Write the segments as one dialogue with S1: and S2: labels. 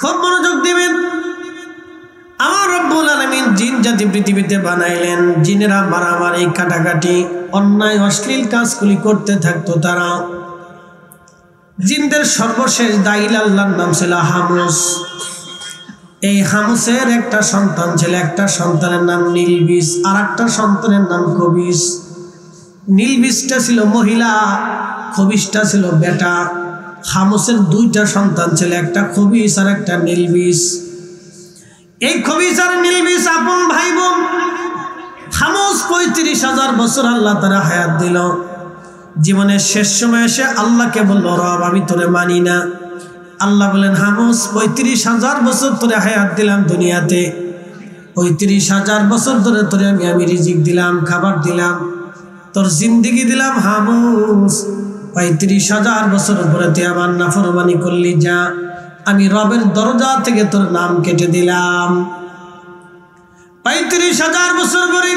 S1: খুব মনোযোগ দিবেন। আমার রব্বুল আলামিন জিন জাতি পৃথিবীতে বানাইলেন। জিনেরা মারামারি, কাটাকাটি, অন্যায় অশ্লীল কাজগুলি করতে থাকতো তারা। জিনদের সর্বশেষ দাইল আল্লাহর নাম ছিল হামুস। এই হামুসের একটা সন্তান ছিল, একটা সন্তানের নাম নীলবিস, আর একটা সন্তানের নাম খবিস। নীলবিসটা ছিল মহিলা, খবিসটা ছিল বেটা। হামুসের দুইটা সন্তান ছিল, একটা খবিস আর একটা নীলবিস। এই খবিস আর নীলবিস আপন ভাই বোন। হামুস ৩৫,০০০ বছর আল্লাহ তারা হায়াত দিল। জীবনের শেষ সময় এসে আল্লাহকে বলল, রব আমি তোরে মানি না। আল্লাহ বলেন, হামুস ৩৫,০০০ বছর তোরে হায়াত দিলাম দুনিয়াতে, ৩৫,০০০ বছর ধরে তোরে আমি রিজিক দিলাম, খাবার দিলাম, তোর জিন্দিগি দিলাম। হামুস ৩৫,০০০ বছর পরে তুই আমার নাফরমানি করলি, যা আমি রবের দরজা থেকে তোর নাম কেটে দিলাম। ৩৫,০০০ বছর পরে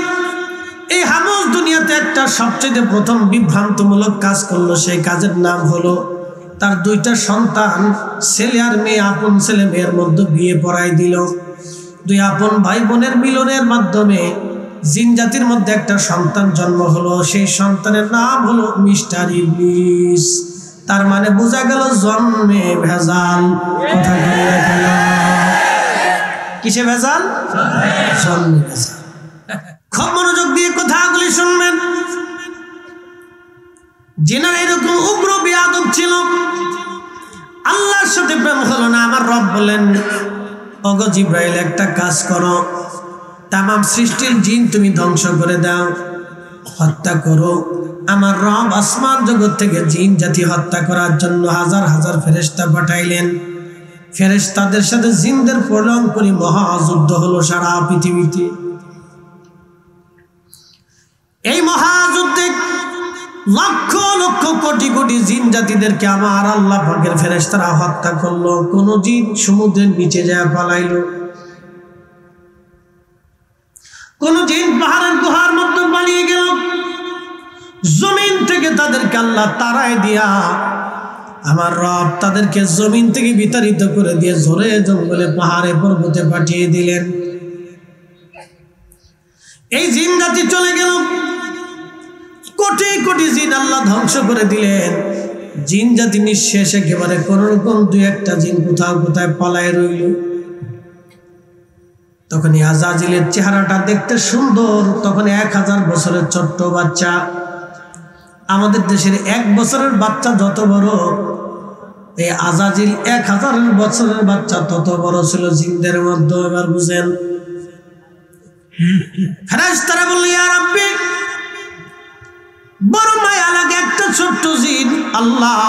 S1: এই হামুস দুনিয়াতে একটা সবচেয়ে প্রথম বিভ্রান্তমূলক কাজ করলো। সেই কাজের নাম হলো তার দুইটা সন্তান, ছেলে আর মেয়ে, আপন ছেলে মেয়ের মধ্যে বিয়ে পড়াই দিল। দুই আপন ভাই বোনের মিলনের মাধ্যমে জিন জাতির মধ্যে একটা সন্তান জন্ম হলো। সেই সন্তানের নাম হলো মিস্টার ইবলিস। তার মানে বোঝা গেল জন্মে ভেজাল। কথা বলে গেল, কিসে ভেজাল? জন্মে ভেজাল। খুব মনোযোগ দিয়ে কথাগুলি শুনবেন। জিনেরা এরকম উগ্র বেয়াদব ছিল, আল্লাহর সাথে প্রেম হলো না। আমার রব বলেন, ওগো জিব্রাইল একটা কাজ করো, তামাম সৃষ্টির জিন তুমি ধ্বংস করে দাও, হত্যা করো। আমার রব আসমান জগৎ থেকে জিন জাতি হত্যা করার জন্য হাজার হাজার ফেরেশতা পাঠাইলেন। ফেরেশতাদের সাথে জিনদের প্রলয়ঙ্করী মহাযুদ্ধ হলো সারা পৃথিবীতে। এই মহাযুদ্ধে লক্ষ লক্ষ কোটি কোটি জিন জাতিদেরকে আমার আল্লাহ পাকের ফেরেশতারা হত্যা করলো। কোন জিন সমুদ্রের নিচে যায় পালাইলো, কোন জিন পাহাড়ের গুহার মধ্যে পালিয়ে গেল। জমিন থেকে তাদেরকে আল্লাহ তাড়ায় দিয়া আমার রব তাদেরকে জমিন থেকে বিতাড়িত করে দিয়ে ঝরে জঙ্গলে পাহাড়ে পর্বতে পাঠিয়ে দিলেন। এই জিন জাতি চলে গেল, কোটি কোটি জিন আল্লাহ ধ্বংস করে দিলেন। জিন জাতি নিঃশেষ একেবারে, কোন রকম দুই একটা জিন কোথাও কোথায় পালায় রইল। তখন আজাজিলের চেহারাটা দেখতে সুন্দর। তখন ১,০০০ বছরের ছোট্ট বাচ্চা। আমাদের দেশের ১ বছরের বাচ্চা যত বড়, এই আজাজিল ১,০০০ বছরের বাচ্চা তত বড় ছিল জিনদের মধ্যে। এবার বুঝেন, ফেরেশতারা বলল, ইয়া রাব্বি, বড় মায়া লাগে একটা ছোট্ট জিন, আল্লাহ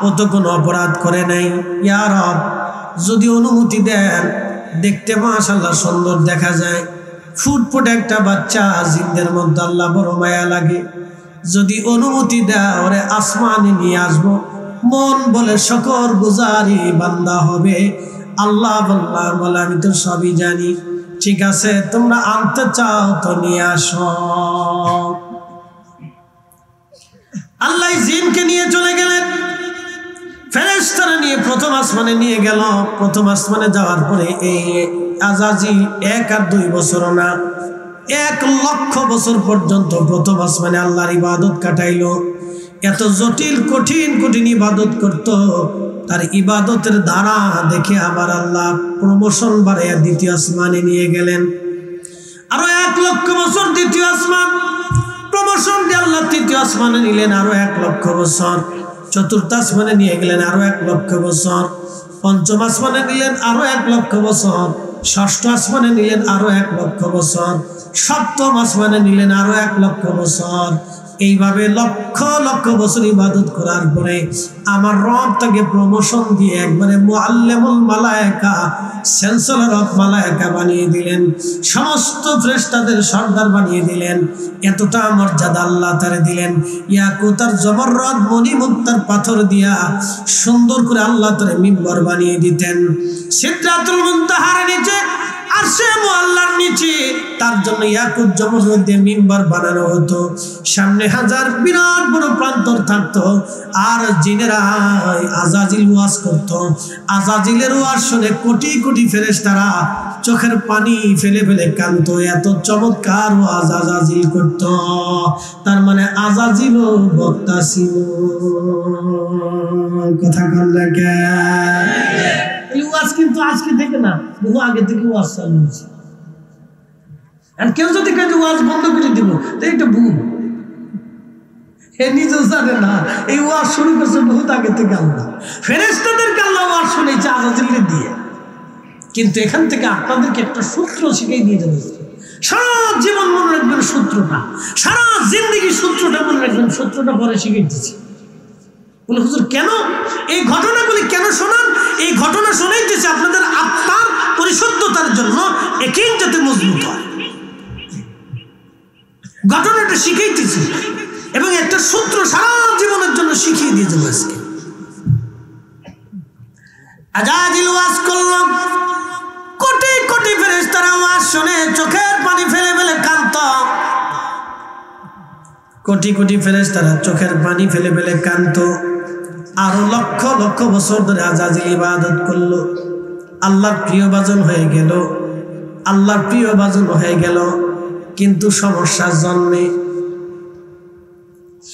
S1: ও তো কোনো অপরাধ করে নাই। ইয়া রব, যদি অনুমতি দেন, দেখতে মাশাআল্লাহ সুন্দর দেখা যায়, ফুটফুটে একটা বাচ্চা, জিনদের মধ্যে আল্লাহ বড় মায়া লাগে। যদি অনুমতি দেয়, ওরে আসমানে নিয়ে আসবো, মন বলে শকর গুজারি বান্দা হবে। আল্লাহ বলে, আমি তো সবই জানি, ঠিক আছে, তোমরা আনতে চাও তো নিয়ে আসো। আল্লাহ জিনকে নিয়ে চলে গেলেন, ফেরেশতারা নিয়ে প্রথম আসমানে নিয়ে গেল। প্রথম আসমানে যাওয়ার পরে এই আজাজিল ১ আর ২ বছর না, ১,০০,০০০ বছর পর্যন্ত প্রথম আসমানে আল্লাহর ইবাদত কাটাইল। এত জটিল কঠিন কঠিন ইবাদত করত। তার ইবাদতের ধারা দেখে আবার আল্লাহ প্রমোশন বাড়াইয়া দ্বিতীয় আসমানে নিয়ে গেলেন। আরো ১,০০,০০০ বছর দ্বিতীয় আসমান, প্রমোশন দিয়ে আল্লাহ তৃতীয় আসমানে নিলেন আরো ১,০০,০০০ বছর। চতুর্থ আসমানে নিয়ে গেলেন আরো ১,০০,০০০ বছর। পঞ্চম আসমানে নিলেন আরো ১,০০,০০০ বছর। ষষ্ঠ আসমানে নিলেন আরো ১,০০,০০০ বছর। সপ্তম আসমানে নিলেন আরো ১,০০,০০০ বছর। এইভাবে লক্ষ লক্ষ বছর ইবাদত করার পরে আমার রব তাকে প্রমোশন দিয়ে একবারে মুআল্লিমুল মালায়েকা, চ্যান্সেলর অফ মালায়েকা বানিয়ে দিলেন, সমস্ত ফেরেশতাদের সর্দার বানিয়ে দিলেন। এতটা মর্যাদা আল্লাহ তারে দিলেন। ইয়াকুত আর জমররদ মণিমুক্তার পাথর দিয়া সুন্দর করে আল্লাহ তারে মিম্বর বানিয়ে দিতেন। সিদরাতুল মুনতাহার নিচে আরশে মুআল্লার নিচে তার জন্য ইয়াকুত জমরুদ দিয়ে মিম্বার বানানো হতো, সামনে হাজার বিরাট বড় প্রান্তর থাকতো, আর জিনেরা আজাজিল ওয়াজ করতো। আজাজিলের ওয়াজ শুনে কোটি কোটি ফেরেশতারা চোখের পানি ফেলে ফেলে কাঁদতো, এত চমৎকার ওয়াজ আজাজিল করতো। তার মানে আজাজিলও বক্তা ছিল। কথা কন না কেন? এই ওয়াজ কিন্তু আজকে থেকে না, বহু আগে থেকে ওয়াজ চালু হয়েছে। আর কেউ যদি কাজে ওয়াজ বন্ধ করে দিব তো এটা ভুল। হে নিজেও জানে না এই ওয়াজ শুরু করছে বহুত আগে থেকে আল্লাহ। ফেরেশতাদেরকে আল্লাহ ওয়াজ শুনেছে আজাজিলকে দিয়ে। কিন্তু এখান থেকে আপনাদেরকে একটা সূত্র শিখিয়ে দিয়ে যাবে। সারা জীবন মনে রাখবেন সূত্রটা, সারা জিন্দেগি সূত্রটা মনে রাখবেন। সূত্রটা পরে শিখিয়ে দিচ্ছি। বলে হুজুর কেন এই ঘটনাগুলি কেন শোনান? এই ঘটনা শোনাইতেছে আপনাদের আত্মার পরিশুদ্ধতার জন্য, একিন যাতে মজবুত হয়। ঘটনাটা শিখাইতেছি এবং একটা সূত্র সারা জীবনের জন্য শিখিয়ে দিয়ে যাবো আজকে। আজাজিল ওয়াজ করল, কোটি কোটি ফেরেশতারা ওয়াজ শুনে চোখের পানি ফেলে ফেলে কাঁদত। কোটি কোটি ফেরেশতারা চোখের পানি ফেলে ফেলে কাঁদত। আরো লক্ষ লক্ষ বছর ধরে আজাজিল ইবাদত করলো। আল্লাহর প্রিয় বাজন হয়ে গেল, আল্লাহর প্রিয় বাজন হয়ে গেল। কিন্তু সমস্যা জন্মে।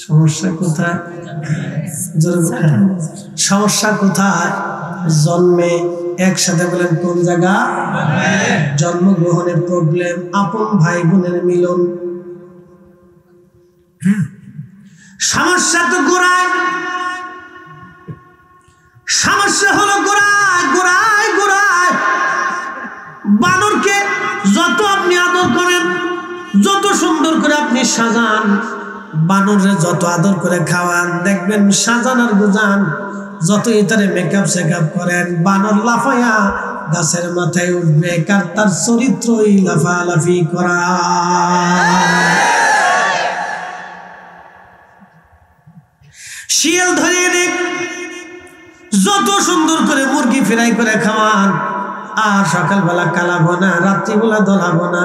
S1: সমস্যা কোথায়? সমস্যা কোথায়? জন্মে। একসাথে বলেন কোন জায়গা? জন্মগ্রহণের প্রবলেম, আপন ভাই বোনের মিলন। সমস্যা তো গোড়ায়। সমস্যা হলো গোড়ায় গোড়ায় গোড়ায়। বানরকে যত আপনি আদর করেন, যত সুন্দর করে আপনি সাজান, বানরে যত আদর করে খাওয়ান, দেখবেন সাজান আর গুজান, যত ইতারে মেকআপ সেকআপ করেন, বানর লাফায়া গাছের মাথায় উঠবে। কার? তার চরিত্রই লাফালাফি করা। শিয়াল ধরিয়ে দিক, যত সুন্দর করে মুরগি ফ্রাই করে খাওয়ান, আর সকালবেলা কালাবো না, রাত্রিবেলা দলাবো না।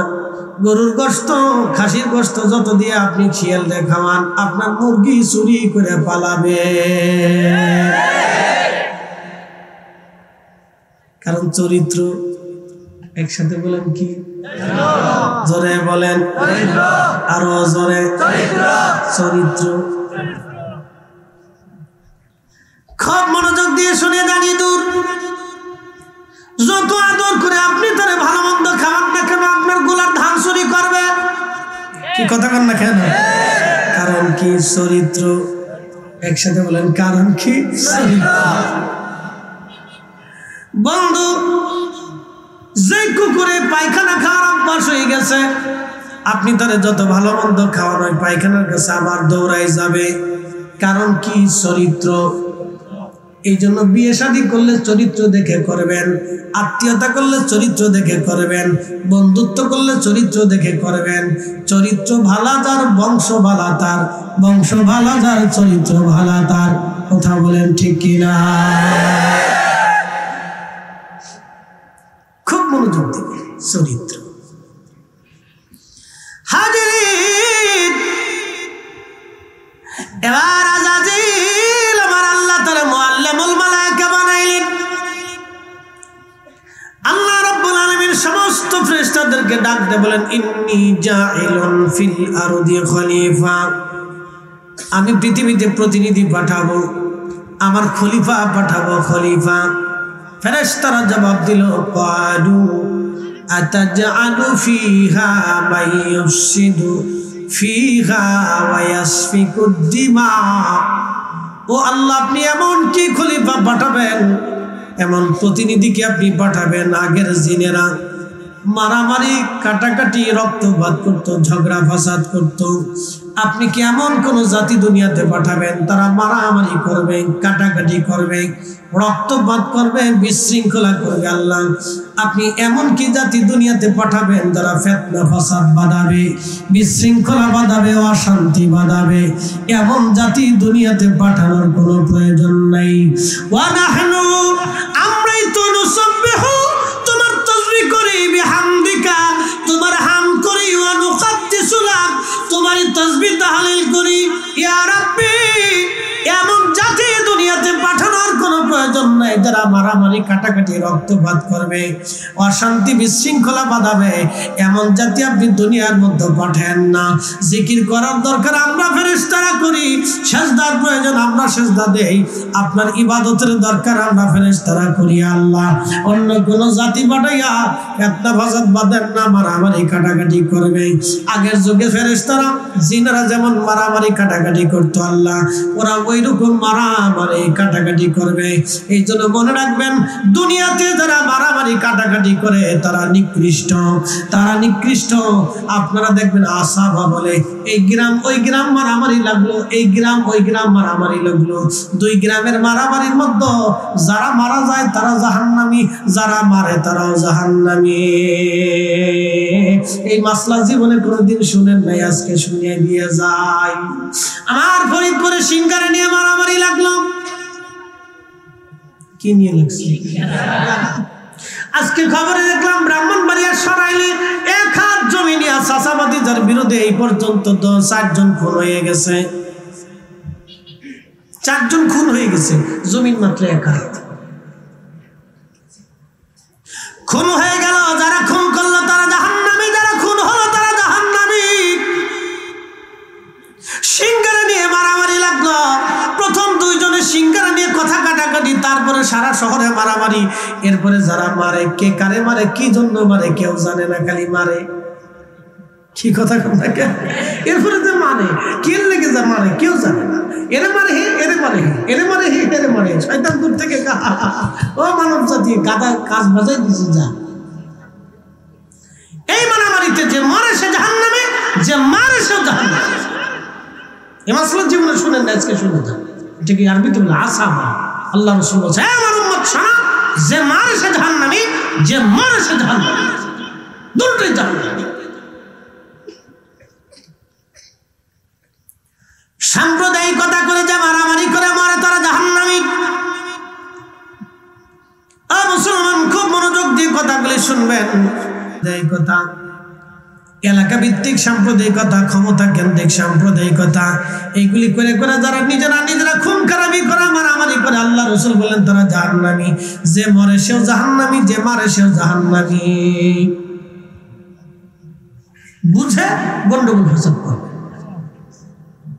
S1: গরুর গোশত, খাসির গোশত যত দিয়ে আপনি শিয়াল দিয়ে খাওয়ান, আপনার মুরগি চুরি করে পালাবে। কারণ চরিত্র। একসাথে বলেন কি? জোরে বলেন, আরো জোরে। চরিত্র। খুব মনোযোগ দিয়ে শুনে দাঁড়িয়ে দূর। যত আদর করে আপনি তারে ভালো মন্দ খাওয়ান না কেন, আপনার গোলার ধান চুরি করবে। কি কথা কন না কেন? কারণ কি? চরিত্র। একসাথে বলেন, কারণ কি? বন্ধু, যে কুকুরে পায়খানা খাওয়ার অভ্যাস হয়ে গেছে, আপনি তারে যত ভালো মন্দ খাওয়ান, ওই পায়খানার কাছে আবার দৌড়াই যাবে। কারণ কি? চরিত্র। এই জন্য বিয়ে শাদী করলে চরিত্র দেখে করবেন, আত্মীয়তা করলে চরিত্র দেখে করবেন, বন্ধুত্ব করলে চরিত্র দেখে করবেন। চরিত্র ভালা যার বংশ ভালা তার, বংশ ভালা যার চরিত্র ভালা তার। কথা বলেন ঠিক কিনা? খুব মনোযোগ দিবে। চরিত্র। হাজির, এবার আজাজিল আমার আল্লাহ তাআলা মুআল্লিমুল মালায়েকা বানাইলেন। আল্লাহ রাব্বুল আলামিন সমস্ত ফেরেশতাদেরকে ডাক দিয়ে বলেন, ইন্নী জাইলুন ফিল আরদি খলিফা। আমি পৃথিবীতে প্রতিনিধি পাঠাবো, আমার খলিফা পাঠাবো, খলিফা। ফেরেশতারা জবাব দিল, ক্বালু আতাজআলু ফিহা মান ইউফসিদু ফিহা ওয়া ইয়াসফিকুদ দিমা। ও আল্লাহ, আপনি এমন কি খলিফা পাঠাবেন, এমন প্রতিনিধিকে আপনি পাঠাবেন, আগের জিনেরা মারামারি কাটাকাটি রক্তপাত করতো, ঝগড়া ফাসাদ করতো। আপনি কি এমন কোন জাতি দুনিয়াতে পাঠাবেন তারা মারামারি করবে, কাটাকাটি করবে, রক্তপাত করবে, বিশৃঙ্খলা করবে? আল্লাহ, আপনি এমন কি জাতি দুনিয়াতে পাঠাবেন যারা ফিতনা ফাসাদ বাঁধাবে, বিশৃঙ্খলা বাঁধাবে, অশান্তি বাঁধাবে? এমন জাতি দুনিয়াতে পাঠানোর কোনো প্রয়োজন নাই। ওয়া নাহনু, আমরাই তো নুসাব্বিহু, তোমার তাসবিহ করি, বিহাম মারামারি কাটাকাটি রক্তপাত করবে, অশান্তি বিশৃঙ্খলা বাঁধাবে, এমন জাতি আপনি দুনিয়ার মধ্যে পাঠান না। জিকির করার দরকার আমরা ফেরেশতারা করি, সিজদার প্রয়োজন আমরা সিজদা দেই, আপনার ইবাদতের দরকার আমরা ফেরেশতারা করি। আল্লাহ অন্য কোন জাতি পাঠাইয়া ফিতনা ফাসাদ বাঁধেন না, মারামারি কাটাকাটি করবে। আগের যুগে ফেরেশতারা জিনেরা যেমন মারামারি কাটাকাটি করতো, আল্লাহ ওরা ওই রকম মারামারি কাটাকাটি করবে। এই জন্য মনে রাখবেন, দুনিয়াতে যারা মারামারি কাটাকাটি করে তারা নিকৃষ্ট, তারা নিকৃষ্ট। আপনারা দেখবেন আসাবা বলে এই গ্রাম ওই গ্রাম মারামারি লাগলো, এই গ্রাম ওই গ্রাম মারামারি লাগলো, দুই গ্রামের মারামারির মধ্যে যারা মারা যায় তারা জাহান্নামী, যারা মারে তারাও জাহান্নামী। এই মাসলা জীবনে কোনোদিন শুনেন নাই, আজকে শুনিয়ে দিয়ে যায়। আমার ফরিদপুরে সিঙ্গারা নিয়ে মারামারি লাগলো। কি নিয়ে লাগছে? আজকে খবরে দেখলাম ব্রাহ্মণবাড়িয়ার সরাইলে 1 হাত জমি নিয়ে চাষাবাদী যার বিরুদ্ধে এই পর্যন্ত 4 জন খুন হয়ে গেছে। 4 জন খুন হয়ে গেছে, জমিন মাত্র 1 হাত। খুন হয়ে গেল, যারা খুন করলো তারা জাহান্নামী, যারা খুন হলো তারা জাহান্নামী। সিঙ্গারা নিয়ে মারামারি লাগলো। প্রথম 2 জনের সিঙ্গারা নিয়ে কথা কাটাকাটি, তারপরে সারা শহরে মারামারি। এরপরে যারা মারে, কে কারে মারে, কি জন্য মারে কেউ জানে না, খালি মারে। কি কথা কে? এরপরে যে মানে কে লেগে যা মারে কেউ জানে না। এরে মারে হে, এরে মারে হে, এরে মারে হে, এরে মারে। শয়তান দূর থেকে ও মানব জাতি গাদা কাজ বাজাই দিছে যা। এই মারামারিতে যে মারে সে জাহান্নামে, যে মারে সে জাহান্নামে। এই মাসলা জীবনে শুনেন না, আজকে শুনে যান। এটা কি আরবিতে বলে আসামা। আল্লাহ রাসূল বলেছে, হে আমার উম্মত শোনো, যে মারে সে জাহান্নামী, যে মারে সে জাহান্নামী, দুটোই জাহান্নামী। সাম্প্রদায়িকতা করে যা মারামারি করে মারে তারা জাহান্নামী। মুসলমান খুব মনোযোগ দিয়ে কথাগুলি শুনবেন। কথা এলাকা ভিত্তিক সাম্প্রদায়িকতা, ক্ষমতা কেন্দ্রিক সাম্প্রদায়িকতা, এইগুলি করে করে যারা নিজেরা খুন খারাপি করে মারামারি করে, আল্লাহ রাসূল বলেন তারা জাহান্নামী। যে মরে সেও জাহান্নামী, যে মারে সেও জাহান্নামী। বুঝে গন্ডগোল ফাসাদ করবে,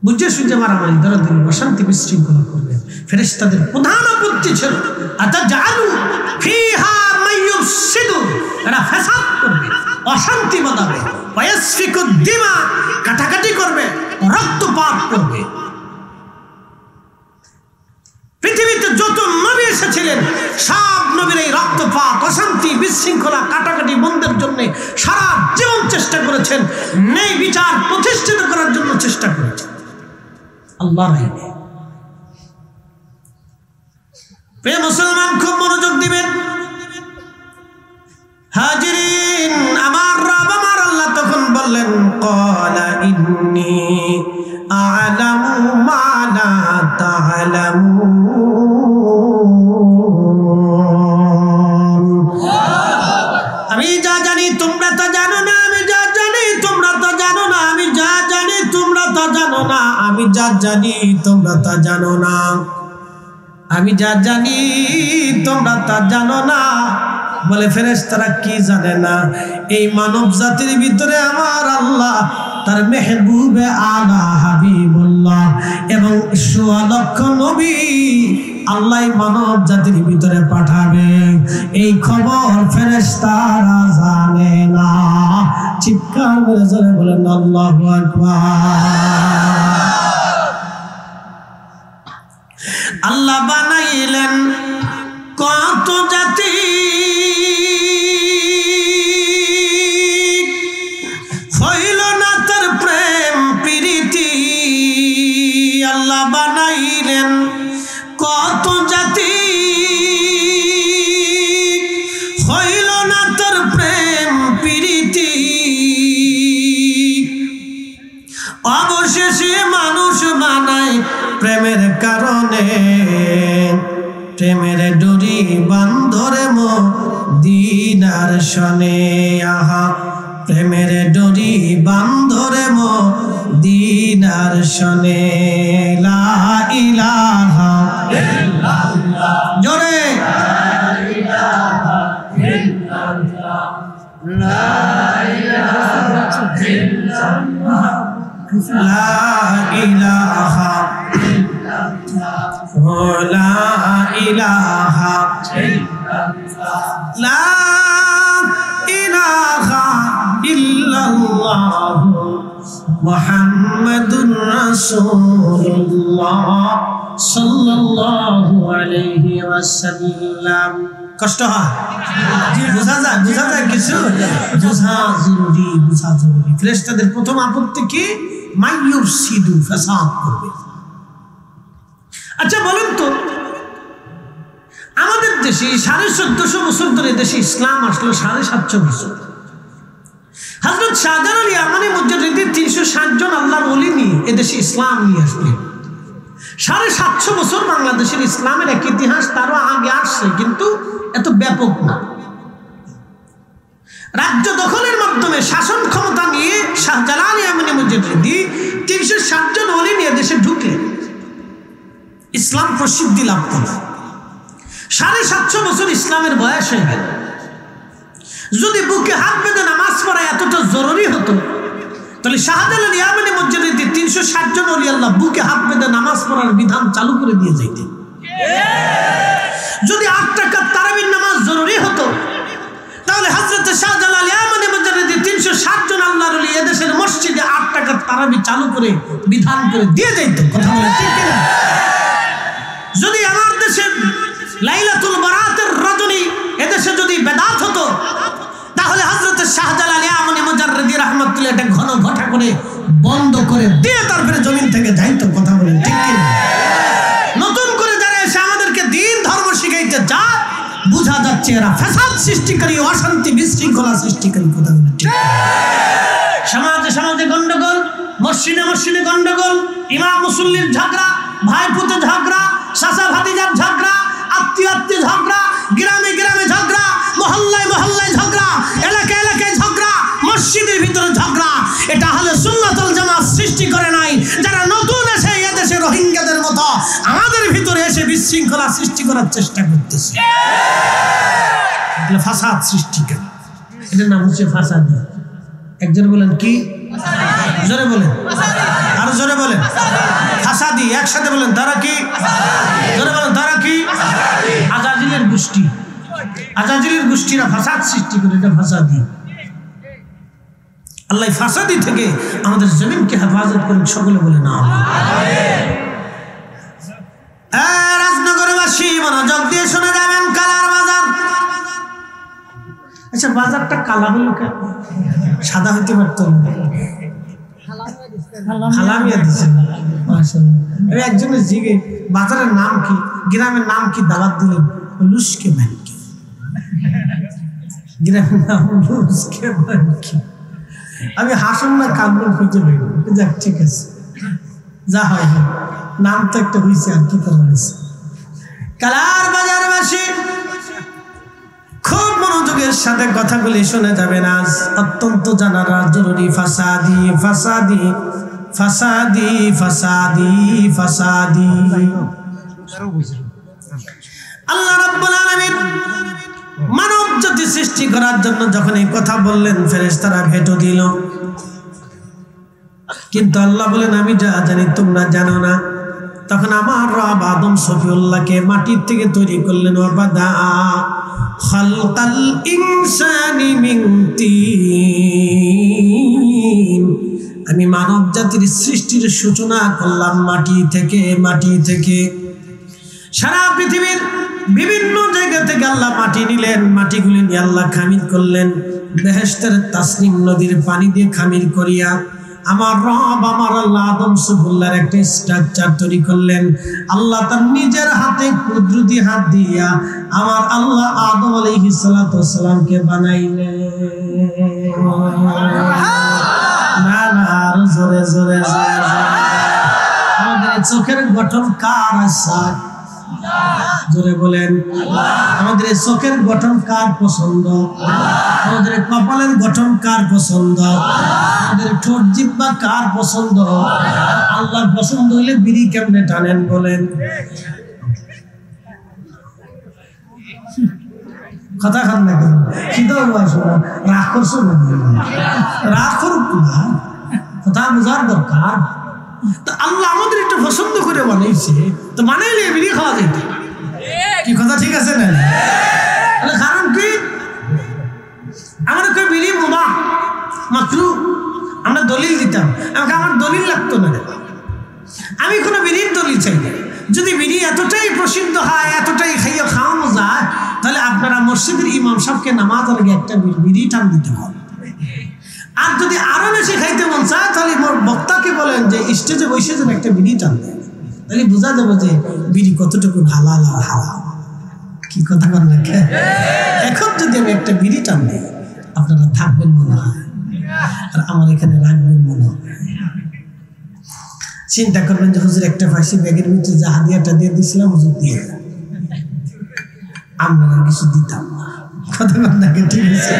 S1: বুঝে সুঝে মারামারি দরাদরি অশান্তি বিশৃঙ্খলা করবে। ফেরেশতাদের প্রধান আপত্তি ছিল আতাজালু ফিহা মাইয়ুফসিদু, এরা ফাসাদ করবে, অশান্তি বাঁধাবে, ওয়ায়াসফিকু দিমা, কাটাকাটি করবে, রক্তপাত করবে। পৃথিবীতে যত নবী এসেছিলেন সব নবীর এই রক্তপাত, অশান্তি, বিশৃঙ্খলা, কাটাকাটি বন্ধের জন্য সারা জীবন চেষ্টা করেছেন, ন্যায় বিচার প্রতিষ্ঠিত করার জন্য চেষ্টা করেছেন আল্লাহর আইনে। প্রিয় মুসলমান খুব মনোযোগ দিবেন। হাজিরিন, আমার রব আমার আল্লাহ তখন বললেন, ক্বালা ইন্নী আ'লামু মা লা তা'লামুন। আমি যা জানি তোমরা তা জানো না, আমি যা জানি তোমরা তা জানো না, আমি যা জানি তোমরা তা জানো না, আমি যা জানি তোমরা তা জানো না, আমি যা জানি তোমরা তা জানো না। বলে ফেরেশতারা কি জানে না? এই মানব জাতির ভিতরে আমার আল্লাহ তার মেহবুবে আলা হাবিবুল্লাহ এবং ১৬ লক্ষ নবী আল্লাহ মানব জাতির ভিতরে পাঠাবে, এই খবর ফেরেশতারা জানে না। চিৎকার করে জোরে বলেন আল্লাহু আকবার। আল্লাহ বানাইলেন কত জাতি, হইল না তার প্রেম প্রীতি। আল্লাহ বানাইলেন কত জাতি, হইল না তার প্রেম প্রীতি। অবশেষে মানুষ বানায় প্রেমের কারণে, প্রেমের ডুরি বান্ধরে মদিনার শনে। আহা, প্রেমের ডুরি বান্ধরে মদিনার শনে। লা ইলাহা ইল্লাল্লাহ, জোরে লা ইলাহা ইল্লাল্লাহ লা ইলাহা ইল্লাল্লাহ লা ইলাহা ইল্লাল্লাহ লা ইলাহা ইল্লাল্লাহ মুহাম্মাদুর রাসূলুল্লাহ সাল্লাল্লাহু আলাইহি ওয়াসাল্লাম। কষ্ট হয়? বোঝা যায় কিছু? বোঝা জরুরি। ফেরেশতাদের প্রথম আপত্তি কি? মাইয়ুফসিদু, ফাসাদ করবে। আচ্ছা বলেন তো, আমাদের দেশে 1450 বছর ধরে দেশে ইসলাম আসলো, 750 বছর। হযরত শাহজালাল আল ইয়ামানী মুজাদ্দিদ 360 জন আল্লাহর ওলি নিয়ে এদেশে ইসলাম নিয়ে আসলেন। 750 বছর বাংলাদেশের ইসলামের এক ইতিহাস, তারও আগে আসছে, কিন্তু এত ব্যাপক না। রাজ্য দখলের মাধ্যমে শাসন ক্ষমতা নিয়ে শাহজালাল আল ইয়ামানী মুজাদ্দিদ 360 জন ওলি নিয়ে দেশে ঢুকলেন, ইসলাম প্রসিদ্ধি লাভ করল। 750 বছর ইসলামের বয়স হয়ে গেল। যদি বুকে হাত বেঁধে নামাজ পড়া এতটা জরুরি হতো, তাহলে শাহজালাল ইয়ামানী মুজাদ্দিদ 360 জন ওলি আল্লাহ বুকে হাত বেঁধে নামাজ পড়ার বিধান চালু করে দিয়ে যাইতেন। যদি 8 রাকাত তারাবির নামাজ জরুরি হতো, তাহলে হযরত শাহজালাল ইয়ামানী মুজাদ্দিদ 360 জন আল্লাহর ওলি এদেশের মসজিদে 8 রাকাত তারাবি চালু করে বিধান করে দিয়ে যাইত। কথা বলে ঠিক কিনা? যদি আমার দেশে লাইলাতুল বারাতের রজনী এদেশে যদি বেদাত হতো, তাহলে হযরত শাহজালাল ইয়ামানী মুজাদ্দিদ রাহমাতুল্লাহ এটা ঘন ঘটা করে বন্ধ করে দিয়ে তারপরে জমিন থেকে যাইতো। কথা বলেন ঠিক কিনা? নতুন করে যারা এসে আমাদেরকে দিন ধর্ম শিখাইতে যায়, বোঝা যাচ্ছে এরা ফাসাদ সৃষ্টিকারী, অশান্তি বিশৃঙ্খলা সৃষ্টিকারী। কথা বলেন ঠিক? সমাজে গন্ডগোল, মসজিদে গন্ডগোল, ইমাম মুসল্লির ঝগড়া, ভাই পুতে ঝগড়া, চাচা ভাতিজার ঝগড়া, আত্মীয় ঝগড়া, গ্রামে ঝগড়া, মহল্লায় ঝগড়া, এলাকায় ঝগড়া, মসজিদের ভিতরে ঝগড়া। এটা হলে সুন্নাত ওয়াল জামাত সৃষ্টি করে নাই, যারা নতুন এসে এদেশে রোহিঙ্গাদের মতো আমাদের ভিতরে এসে বিশৃঙ্খলা সৃষ্টি করার চেষ্টা করতেছে। ফাসাদ সৃষ্টিকারী, এটার নাম হচ্ছে ফাসাদ। একজন বলেন কি? জোরে বলেন, আরো জোরে বলেন। ফাসাদি, একসাথে বলেন তারা কি? জোরে বলেন তারা কি? আজাজিলের গোষ্ঠী। আজাজিলের গোষ্ঠীরা ফাসাদ সৃষ্টি করে, এটা ফাসাদি। আল্লাহ ফাসাদি থেকে আমাদের জমিনকে হেফাজত করুন, সকলে বলে না। রাজনগরবাসী মনোযোগ দিয়ে শুনে যাবেন, কালার বাজার। আচ্ছা, বাজারটা কালা হলো কেন? সাদা হইতে পারত না। একজনের জিগে বাজারের নাম কি, গ্রামের নাম কি, দাওয়াত দিলেন লুস্কে ব্যাংকি। গ্রামের নাম লুস্কে ব্যাংকি। আমি হাসুন না কান্দন খুঁজে পাই। যাক, ঠিক আছে, যা হয় নাম তো একটা হয়েছে, আর কি করা হয়েছে। কালার বাজারবাসী খুব মনোযোগের সাথে কথাগুলি শুনে যাবেন, আজ অত্যন্ত জানারা জরুরি। ফাসাদি ফাসাদি ফাসাদি ফাসাদি ফাসাদি। আল্লাহ রাব্বুল আলামিন মানব জাতি সৃষ্টি করার জন্য যখন এই কথা বললেন, ফেরেশতারা ভেটো দিল। কিন্তু আল্লাহ বলেন, আমি যা জানি তোমরা জানো না। তখন আমার রব আদম সফিউল্লাহকে মাটির থেকে তৈরি করলেন। ওয়াবাদা খালকাল ইনসানি মিন তিন। আমি মানব জাতির সৃষ্টির সূচনা করলাম মাটি থেকে। সারা পৃথিবীর বিভিন্ন জায়গা থেকে আল্লাহ মাটি নিলেন, মাটিগুলি নিয়ে আল্লাহ খামির করলেন। বেহেশতের তাসনিম নদীর পানি দিয়ে খামির করিয়া আমার রব আমার আল্লাহ আদম সফিউল্লাহর একটা স্ট্রাকচার তৈরি করলেন। আল্লাহ তার নিজের হাতে কুদরতি হাত দিয়া আমার আল্লাহ আদম আলাইহিস সালাতু ওয়াস সালামকে বানাইলেন। জোরে আমাদের চোখের গঠন কার আছে? জোরে বলেন। আমাদের চোখের গঠন কার পছন্দ? আমাদের কপালের গঠন কার পছন্দ? আমাদের ঠোঁট জিহ্বা কার পছন্দ? আল্লাহর পছন্দ হইলে বিড়ি কেমনে টানেন বলেন? কথা খান না কেন খিদাও আসো না রাগ করছো না রাগ করুক না কথা বোঝার দরকার তো আল্লাহ আমাদের একটু পছন্দ করে বানাইছে তো বানাইলে বিড়ি খাওয়া যেত কি কথা ঠিক আছে না কারণ কি আমরা কেউ বিড়ি বোমা মাত্র আমরা দলিল দিতাম আমাকে আমার দলিল লাগতো না আমি কোনো বিড়ির দলিল চাই না যদি বিড়ি এতটাই প্রসিদ্ধ হয় এতটাই খাইয়ে খাওয়ানো যায় তাহলে আপনারা মসজিদের ইমাম সাহেবকে নামাজ আগে একটা বিড়ি টান দিতে হবে আর যদি আরো বেশি খাইতে মন চায় তাহলে বক্তাকে বলেন যে স্টেজে বসে যেন একটা বিড়ি টান দেয় তাহলে বোঝা যাবে যে বিড়ি কতটুকু হালাল আর হারাম কি কথা বল না এখন যদি আমি একটা বিড়ি টান দিই আপনারা থাকবেন মনে হয় আর আমার এখানে রাখবেন মনে হয় চিন্তা করবেন যে হুজুর একটা ফাঁসি ব্যাগের ভিতরে যে হাদিয়াটা দিয়ে দিয়েছিলাম হুজুর দিয়ে আমরা কিছু দিতাম না কথা বল না ঠিক আছে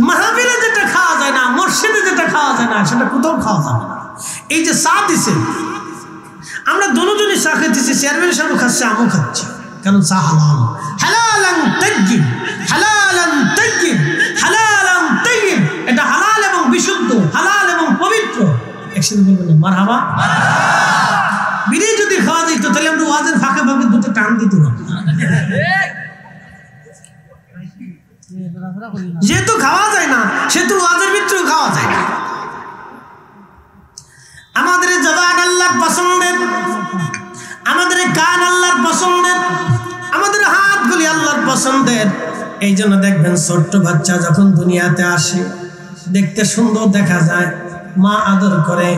S1: মাহফিলে যেটা খাওয়া যায় না মসজিদে যেটা খাওয়া যায় না সেটা কোথাও খাওয়া যাবে না এই যে চা দিছে আমরা দুজনই চা খেতেছি চেয়ারম্যান সাহেব খাচ্ছে আমিও খাচ্ছি কারণ চা হালাল হালালান তাইয়্যিব হালালান তাইয়্যিব হালালান তাইয়্যিব এটা হালাল এবং বিশুদ্ধ হালাল এবং পবিত্র একসাথে বলবেন না মারহাবা বিড়ি যদি খাওয়া যেত তাহলে আমরা ওয়াজের ফাঁকে ফাঁকে দুটো টান দিত না যেহেতু খাওয়া যায় না সেহেতু ওয়াজের ভিতরেও খাওয়া যায় না আমাদের জবান আল্লাহর পছন্দের আমাদের কান আল্লাহর পছন্দের আমাদের হাতগুলি আল্লাহর পছন্দের এই জন্য দেখবেন ছোট্ট বাচ্চা যখন দুনিয়াতে আসে দেখতে সুন্দর দেখা যায় মা আদর করে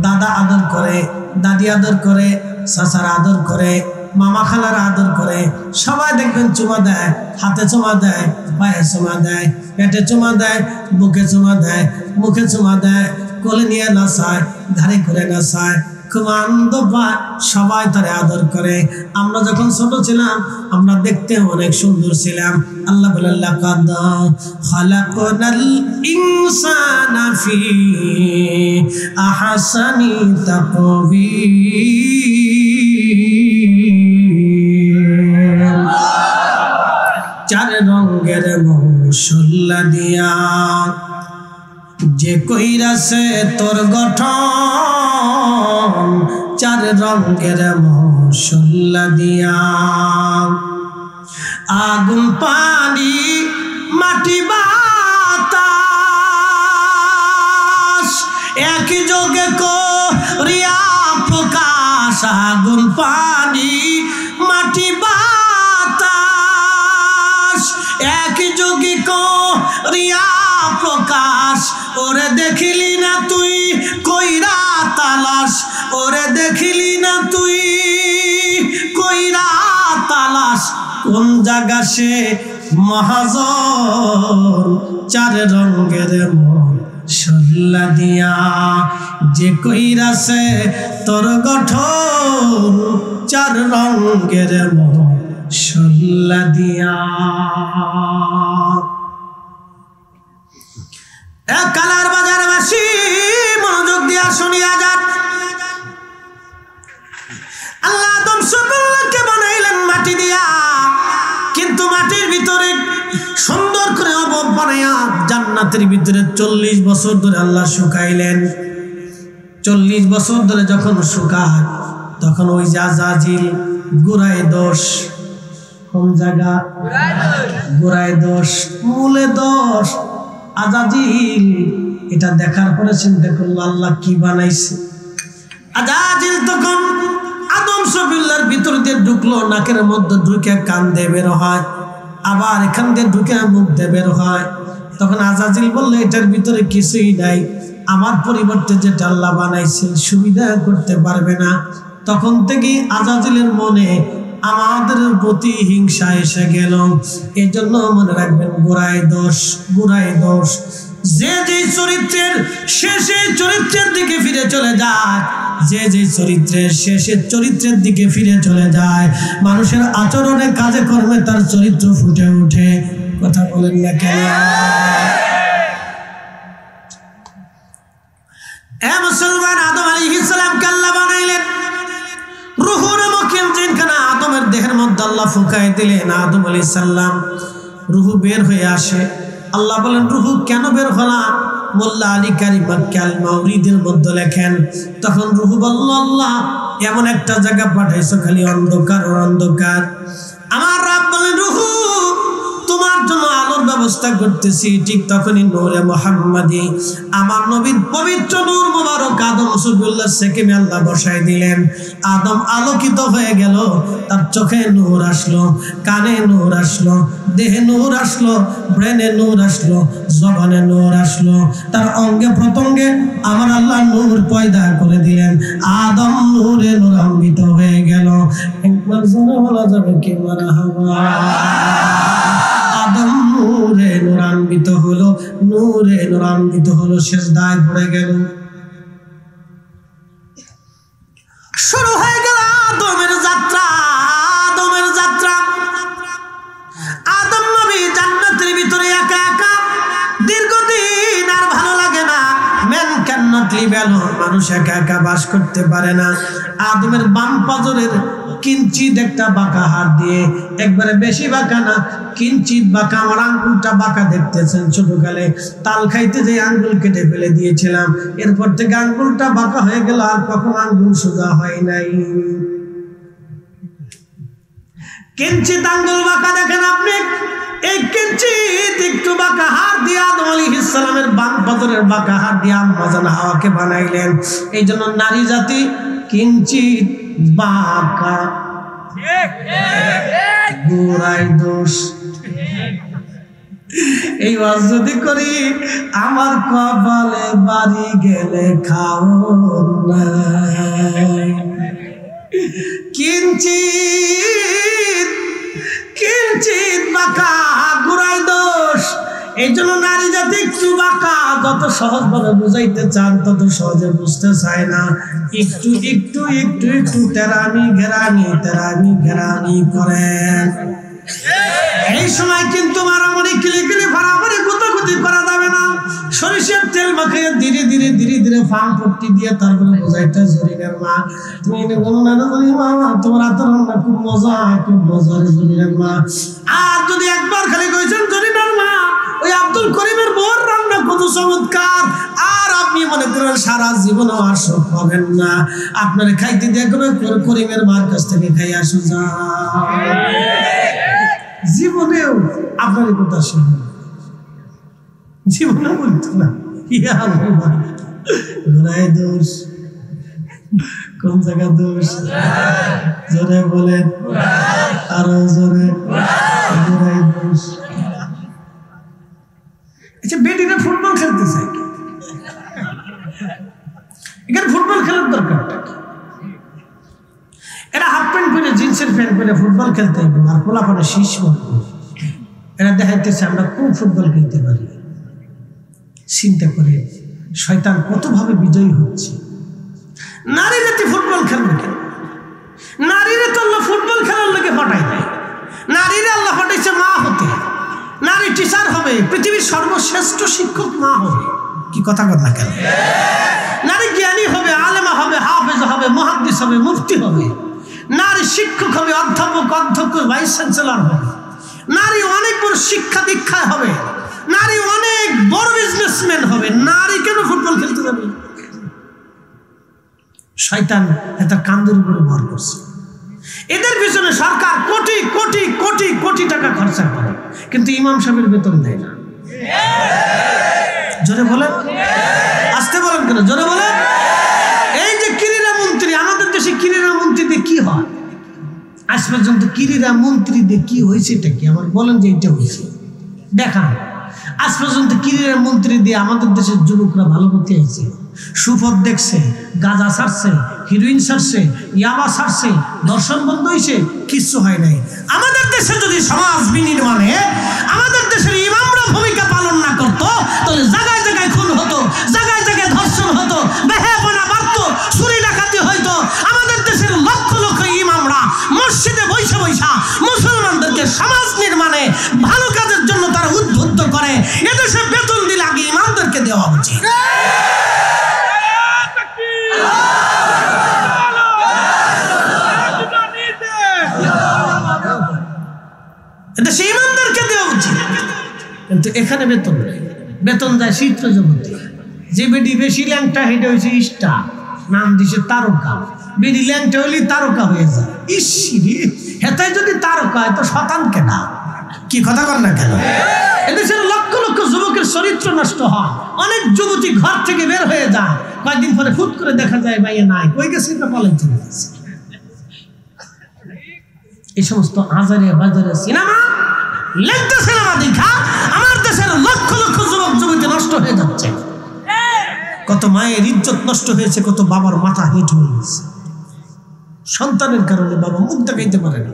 S1: দাদা আদর করে দাদি আদর করে চাচারা আদর করে মামা খালারা আদর করে সবাই দেখবেন চুমা দেয় হাতে চুমা দেয় পায়ে চুমা দেয় পেটে চুমা দেয় বুকে চুমা দেয় মুখে চুমা দেয় কোলে নিয়ে নাচায় ধারে করে নাচায় খুব আনন্দ পায় সবাই তারে আদর করে আমরা যখন ছোট ছিলাম আমরা দেখতে অনেক সুন্দর ছিলাম আল্লাহ বলেন লাকাদ খালাকনাল ইনসানা ফি আহসানি তাকবীর চার রঙের মশলা দিয়া যে কইরাছে তোর গঠন চার রঙের মশলা দিয়া আগুন পানি মাটি বাতাস একই যোগে করিয়া প্রকাশ আগুন পানি মাটি বাতাস একই যোগে করিয়া প্রকাশ ওরে দেখিলি না তুই কইরা তালাশ ওরে দেখিলি না তুই কইরা তালাশ কোন জায়গা সে মহাজন চার রঙের মশলা দিয়া যে কইরাছে তোর গঠন চার রঙের মশলা দিয়া কালার বাজারবাসী মনোযোগ দিয়া শুনিয়া যান আল্লাহ আদম সবুল্লাহকে বানাইলেন মাটি দিয়া কিন্তু মাটির ভিতরে সুন্দর করে অবব বানাইয়া জান্নাতের ভিতরে 40 বছর ধরে আল্লাহ শুকাইলেন 40 বছর ধরে যখন শুকায় তখন ওই আজাজিল গুড়ায় দোষ কোন জায়গা গুড়ায় দোষ মূলে দোষ আজাজিল এটা দেখার পরে চিন্তা করলো আল্লাহ কি বানাইছে আজাজিল তখন আদম সফিউল্লাহর ভিতর দিয়ে ঢুকলো নাকের মধ্যে ঢুকে কান দিয়ে বের হয় আবার এখান দিয়ে ঢুকে মুখ দিয়ে বের হয় তখন আজাজিল বললো এটার ভিতরে কিছুই নাই আমার পরিবর্তে যেটা আল্লাহ বানাইছে সুবিধা করতে পারবে না তখন থেকে আজাজিলের মনে আমাদের প্রতি হিংসা এসে গেল এই জন্য মনে রাখবেন গোড়ায় দোষ যে যে চরিত্রের শেষে চরিত্রের দিকে ফিরে চলে যায় যে যে চরিত্রের শেষে চরিত্রের দিকে ফিরে চলে যায় মানুষের আচরণে কাজে কর্মে তার চরিত্র ফুটে ওঠে কথা বলেন না কেন মুসলমান আদম আলাইহিস সালামকে আল্লাহ বানাইলেন রূহ নামক জিনখানা আদমের দেহের মধ্যে মধ্যে আল্লাহ ফুঁকায় দিলেন, আদম আলাইহিস সালাম রুহু বের হয়ে আসে। আল্লাহ বলেন, রুহু কেন বের হলা? মোল্লা আলী কারি মাক্কাল মাউরিদের মধ্যে লেখেন, তখন রুহু বলল, আল্লাহ এমন একটা জায়গা পাঠাইছো খালি অন্ধকার আর অন্ধকার। আমার রব বলেন, রুহু তোমার জন্য আলোর ব্যবস্থা করতেছি। ঠিক তখনই নূরে মুহাম্মাদি আমার নবীর পবিত্র নূর মুবারক আদম সুবুল্লাহ সেকেমে আল্লাহ বসাই দিলেন। আদম আলোকিত হয়ে গেল, তার চোখে নূর আসলো, কানে নূর আসলো, দেহে নূর আসলো, ব্রেনে নূর আসলো, জবানে নূর আসলো, তার অঙ্গে প্রত্যঙ্গে আমার আল্লাহ নূর পয়দা করে দিলেন। আদম নূরে নূরান্বিত হয়ে গেল। একবার জোরে বলা যাবে কি মারহাবা? আদম নূরে নূরান্বিত হলো, নূরে নূরান্বিত হলো, সিজদায় পড়ে গেল। শুরু হয়ে গেল আদমের যাত্রা। আদমের যাত্রা। আদম নবী জান্নাতের ভিতরে একা একা দীর্ঘদিন, আর ভালো লাগে না। Main can not live alone, মানুষ একা একা বাস করতে পারে না। আদমের বাম পাজরের কিঞ্চিত একটা বাঁকা হাত দিয়ে, একবারে বেশি বাঁকা না, কিঞ্চিত বাঁকা। আমার আঙ্গুলটা বাঁকা দেখতেছেন, ছোটকালে তাল খাইতে যে আঙ্গুল কেটে ফেলে দিয়েছিলাম, এরপর থেকে আঙ্গুলটা বাঁকা হয়ে গেল, আর কখন আঙ্গুল সোজা হয় নাই। কিঞ্চিত আঙ্গুল বাঁকা দেখেন আপনি, এই কিঞ্চিত একটু বাঁকা হাত দিয়ে আদম আলাইহিস সালামের বাম পাজরের বাঁকা হাত দিয়ে আম্মা জান হাওয়াকে বানাইলেন। এই জন্য নারী জাতি কিঞ্চিত বাঁকা, গোড়ায় দোষ। এই ওয়াজ যদি করি, আমার কপালে বাড়ি গেলে খাও না। কিঞ্চিত কিঞ্চিত বাঁকা, গোড়ায় দোষ। এই জন্য নারী জাতি একটু বাঁকা। যত সহজ ভাবে বুঝাইতে চান তত সহজে বুঝতে চায় না। একটু একটু একটু একটু তেরামি ঘেরানি তেরামি ঘেরানি করেন। এই সময় কিন্তু মারামারি কিলিকিলি ফাড়াফাড়ি গুতাগুতি করা যাবে না। সরিষার তেল মাখিয়ে ধীরে ধীরে ধীরে ধীরে ফান পট্টি দিয়ে তারপরে বোঝাইতে জরিনের মা, তুমি তোমার হাতের রান্না খুব মজা, খুব মজা রে জরিনের মা। আর যদি একবার খালি কইছেন জরিনের মা, ওই আব্দুল করিমের বোর রান্না কত চমৎকার, আর আপনি মনে করেন সারা জীবন আর সব পাবেন না। আপনার খাইতে দেখবে করিমের মার কাছ থেকে খাই আসো যা, জীবনেও আপনার কথা শুনবেন, জীবনে বলতো না। ঘোড়ায় দোষ, কোন জায়গা দোষ? জোরে বলেন, আরো জোরে। ঘোড়ায় দোষ। আচ্ছা, বেটিরা ফুটবল খেলতে চায়, এখানে ফুটবল খেলার দরকারটা কি? এরা হাফ প্যান্ট পরে, জিন্সের প্যান্ট পরে ফুটবল খেলতে হবে, আর পোলাপানে শীষ মারবে। এরা দেখাইতেছে আমরা খুব ফুটবল খেলতে পারি। চিন্তা করে শয়তান কতভাবে বিজয়ী হচ্ছে। নারী জাতি ফুটবল খেলবে কেন? নারীরা তো আল্লাহ ফুটবল খেলার লোকে পাঠায় নাই। নারীরা আল্লাহ পাঠাইছে মা হতে। নারী টিচার হবে, পৃথিবীর সর্বশ্রেষ্ঠ শিক্ষক মা হবে। কি কথা কথা কেন? নারী জ্ঞানী হবে, আলেমা হবে, হাফেজ হবে, মুহাদ্দিস হবে, মুফতি হবে। নারী শিক্ষক হবে, অধ্যাপক, অধ্যক্ষ, ভাইস চ্যান্সেলর হবে। নারী অনেক বড় শিক্ষা দীক্ষায় হবে। নারী অনেক বড় বিজনেসম্যান হবে। নারী কেন ফুটবল খেলতে যাবে? শয়তান এটা কান্দের উপরে ভর করছে। এদের পিছনে সরকার কোটি কোটি কোটি কোটি টাকা খরচা করে, কিন্তু ইমাম সাহেবের বেতন দেয় না। জোরে বলেন, আসতে বলেন কেন? জোরে বলেন। এই যে ক্রীড়া মন্ত্রী, আমাদের দেশে ক্রীড়া মন্ত্রী দিয়ে কি হয়? আজ পর্যন্ত ক্রীড়া মন্ত্রী দিয়ে কি হয়েছে? এটা কি আমার বলেন যে এটা হয়েছে দেখান। আজ পর্যন্ত ক্রীড়া মন্ত্রী দিয়ে আমাদের দেশের যুবকরা ভালো করতে হয়েছে। সুপথ দেখছে, গাঁজা ছাড়ছে, হিরোইন ছাড়ছে, ইয়াবা ছাড়ছে, দর্শন বন্ধ হয়েছে, কিচ্ছু হয় নাই। আমাদের দেশে যদি সমাজ বিনির্মাণে আমাদের দেশের ইমামরা ভূমিকা পালন না করতো, তাহলে জায়গায় জায়গায় খুন হতো, জায়গায় জায়গায় ধর্ষণ হতো, বেহায়াপনা বাড়তো, চুরি ডাকাতি হইতো। আমাদের দেশের লক্ষ লক্ষ ইমামরা মসজিদে বৈশা বৈশা মুসলমানদেরকে সমাজ নির্মাণে ভালো কাজের জন্য তারা উদ্বুদ্ধ করে। এদেশে বেতন দিলে আগে ইমামদেরকে দেওয়া উচিত। কিন্তু এখানে বেতন নেই, বেতন যায় চিত্র জগতে। যে বেডি বেশি ল্যাংটা হেঁটে হয়েছে স্টার, নাম দিছে তারকা। বেডি ল্যাংটা হইলে তারকা হয়ে যায়। ইসি হেতাই যদি তারকা হয় তো শতান কেনা, কি কথা কর না কেন? এদেশের লক্ষ লক্ষ যুবকের চরিত্র নষ্ট হয়। অনেক যুবতী ঘর থেকে বের হয়ে যায়, কয়েকদিন পরে ফুট করে দেখা যায় ভাইয়া নাই, কই গেছে না পালাই চলে গেছে। এই সমস্ত হাজারে বাজারে সিনেমা লেখতে সিনেমা দেখা আমার দেশের লক্ষ লক্ষ যুবক যুবতী নষ্ট হয়ে যাচ্ছে। কত মায়ের ইজ্জত নষ্ট হয়েছে, কত বাবার মাথা হেঁট হয়ে গেছে সন্তানের কারণে। বাবা মুখ দেখাইতে পারে না,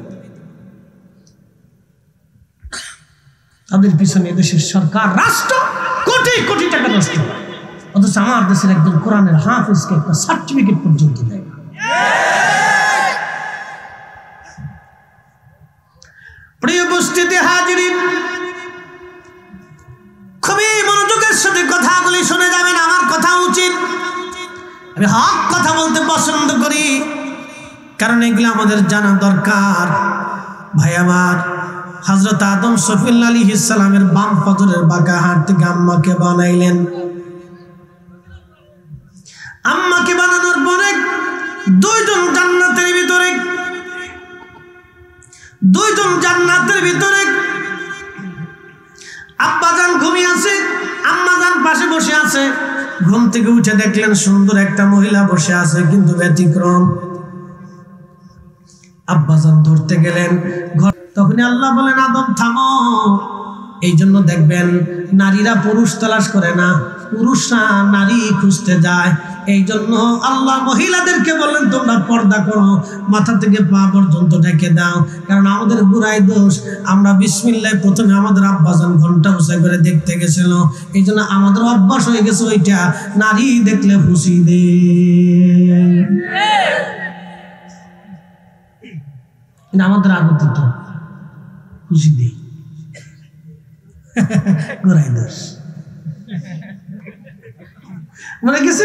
S1: তাদের পিছনে দেশের সরকার রাষ্ট্র কোটি কোটি টাকা নষ্ট হয়, অথচ আমার দেশের একজন কোরআনের হাফেজকে একটা সার্টিফিকেট পর্যন্ত দেয় না। প্রিয় উপস্থিতি হাজিরিন, খুবই মনোযোগের সাথে কথাগুলি শুনে যাবেন। আমার কথা উচিত, আমি হক কথা বলতে পছন্দ করি, কারণ এগুলো আমাদের জানা দরকার। ভাই আমার, হযরত আদম সফিউল্লাহ আলাইহিস সালামের বাম ফজরের বাঁকা হাত থেকে আম্মাকে বানাইলেন। আম্মাকে বানানোর পরে দুইজন জান্নাতের ভিতরে আব্বাজান ঘুমিয়ে আছে, আম্মাজান পাশে বসে আছে। ঘুম থেকে উঠে দেখলেন সুন্দর একটা মহিলা বসে আছে, কিন্তু ব্যতিক্রম। আব্বাজান ধরতে গেলেন, তখনই আল্লাহ বলেন, আদম থামো। এই জন্য দেখবেন নারীরা পুরুষ তালাশ করে না, পুরুষরা নারী খুঁজতে যায়। এই জন্য আল্লাহ মহিলাদেরকে বললেন, তোমরা পর্দা করো, মাথা থেকে পা পর্যন্ত ঢেকে দাও। কারণ আমাদের বুড়াই দোষ, আমরা বিসমিল্লাহ প্রথমে আমাদের আব্বাজান ঘন্টা উঁচা করে দেখতে গেছিল। এই জন্য আমাদের অভ্যাস হয়ে গেছে ওইটা, নারী দেখলে খুশি দে। আমাদের আগত তো খুশি দে, গোড়াই দোষ মনে গেছে।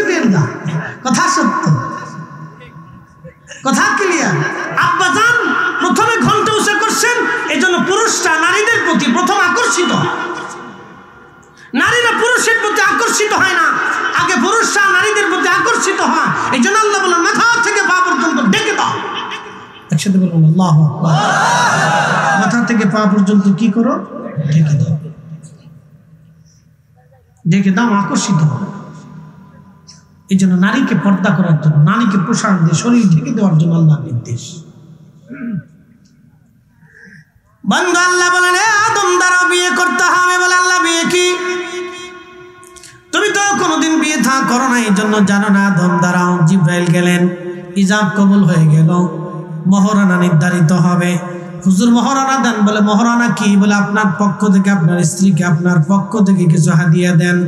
S1: কথা সত্য, কথা ক্লিয়ার। আব্বাজান প্রথমে ঘন্টা উঁচা করছেন, এই জন্য পুরুষরা নারীদের প্রতি প্রথম আকর্ষিত হয়। নারীরা পুরুষের প্রতি আকর্ষিত হয় না, আগে পুরুষরা নারীদের প্রতি আকর্ষিত হয়। এই জন্য আল্লাহ বলেন, মাথা থেকে পা পর্যন্ত ডেকে দাও। একসাথে বলুন আল্লাহু আকবার। মাথা থেকে পা পর্যন্ত কি করো? ঢেকে দাও, ঢেকে দাও, আকর্ষিত হবে। এই জন্য নারীকে পর্দা করার জন্য, নারীকে পোশাক দিয়ে শরীর ঢেকে দেওয়ার জন্য আল্লাহর নির্দেশ। বন্ধু, আল্লাহ বলেন, আদম দ্বারা বিয়ে করতে হবে। বলে, আল্লাহ বিয়ে কি? তুমি তো কোনোদিন বিয়ে করো না, এই জন্য জানো না। আদম দ্বারাও জিব্রাইল গেলেন, ইজাব কবুল হয়ে গেল, মহরানা নির্ধারিত হবে। হুজুর মহরানা দেন। বলে, মহরানা কি? বলে, আপনার পক্ষ থেকে আপনার স্ত্রীকে আপনার পক্ষ থেকে কিছু হাদিয়া দেন।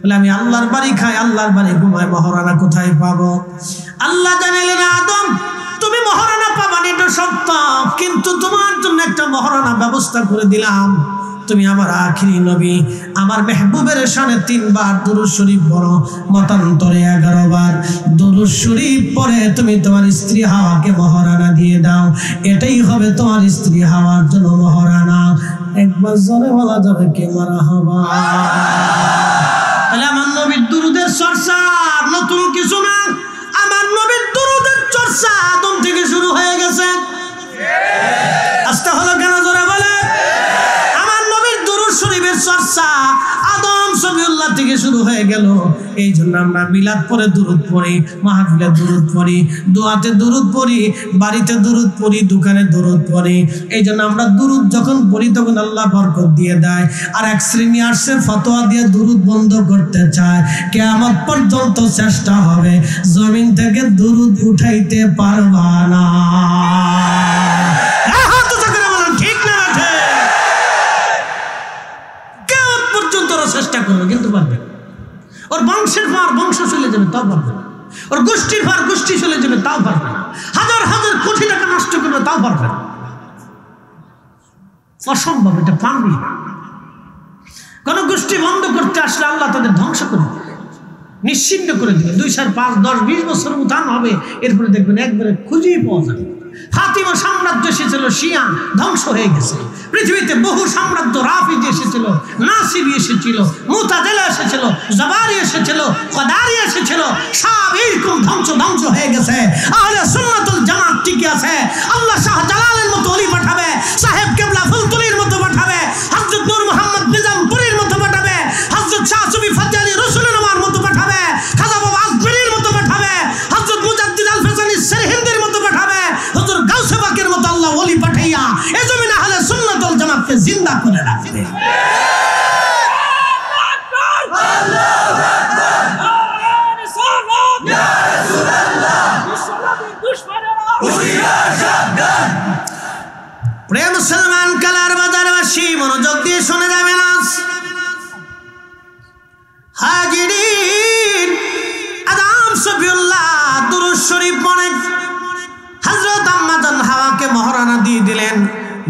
S1: বলে, আমি আল্লাহর বাড়ি খাই, আল্লাহর বাড়ি ঘুমাই, মহরানা কোথায় পাবো? আল্লাহ জানাইলেন, আদম তুমি মহরানা পাবা না, এটা সত্য, কিন্তু তোমার জন্য একটা মহরানা ব্যবস্থা করে দিলাম। তুমি আমার আখিরি নবী, আমার মেহবুবের শানে 3 বার দুরূদ শরীফ পড়ো, মতান্তরে 11 বার দুরূদ শরীফ পড়ে তুমি তোমার স্ত্রী হাওয়াকে মহরানা দিয়ে দাও। এটাই হবে তোমার স্ত্রী হাওয়ার জন্য মহরানা। একবার জোরে বলা যাবে কে মারহাবা? তাহলে আমার নবীর দুরূদের চর্চা নতুন কিছু না, আমার নবীর দুরূদের চর্চা আদম থেকে শুরু হয়ে গেছে। আস্তে হলো কেন? জোরে বলে। শরীফের চর্চা আদম সফিউল্লাহ থেকে শুরু হয়ে গেল। এই জন্য আমরা মিলাদ পরে দুরূদ পড়ি, মাহফিলে দুরূদ পড়ি, দোয়াতে দুরূদ পড়ি, বাড়িতে দুরূদ পড়ি, দোকানে দুরূদ পড়ি। এই জন্য আমরা দুরূদ যখন পড়ি তখন আল্লাহ বরকত দিয়ে দেয়। আর এক শ্রেণী আসছে ফতোয়া দিয়ে দুরূদ বন্ধ করতে চায়। কিয়ামত পর্যন্ত চেষ্টা হবে, জমিন থেকে দুরূদ উঠাইতে পারবা না। চেষ্টা করবে কিন্তু পারবে। ওর বংশের পর বংশ চলে যাবে, তাও পারবে না। ওর গোষ্ঠীর পর গোষ্ঠী চলে যাবে, তাও পারবে না। হাজার হাজার কোটি টাকা নষ্ট করবে, তাও পারবে না। অসম্ভব, এটা পারবে না। কোন গোষ্ঠী বন্ধ করতে আসলে আল্লাহ তাদের ধ্বংস করে দেবে, নিশ্চিন্ন করে দেবে। 2, 4, 5, 10, 20 বছর উত্থান হবে, এরপরে দেখবেন একবারে খুঁজেই পাওয়া যাবে। ফাতিমা সাম্রাজ্য এসেছিল, শিয়া ধ্বংস হয়ে গেছে। পৃথিবীতে বহু সাম্রাজ্য রাফিদ এসেছিল, নাস এসেছিল, মুতাজিলা এসেছিল, জাবারি এসেছিল, কদারি এসেছিল, সব এইরকম ধ্বংস হয়ে গেছে। আহলে সুন্নাতুল জামাত টিকে আছে। আল্লাহ শাহ জালালের মতো ওলি পাঠাবে, সাহেব কেবলা ফুলতুলির মতো পাঠাবে, হযরত নূর মোহাম্মদ নিজামপুরীর মতো পাঠাবে, হযরত শাহ সুফি ফজলি রসুলুল্লাহর মতো পাঠাবে, খাজা বাবা আজমিরির মতো পাঠাবে, হযরত মুজাদ্দিদ আল ফেসানি সেরহিন্দির মতো পাঠাবে, হুজুর গাউসে পাকের মতো আল্লাহ ওলি পাঠাইয়া এই জমিনে আহলে সুন্নাতুল জামাতকে জিন্দা করে রাখবে। প্রিয় মুসলমান, কালার বাজারবাসী মনোযোগ দিয়ে শুনে যাবেন। আজ হাজিরিন, আদম শফিউল্লাহ দুরূদ শরীফ পড়ে হযরত আম্মা জান হাওয়াকে মহারানা দিয়ে দিলেন।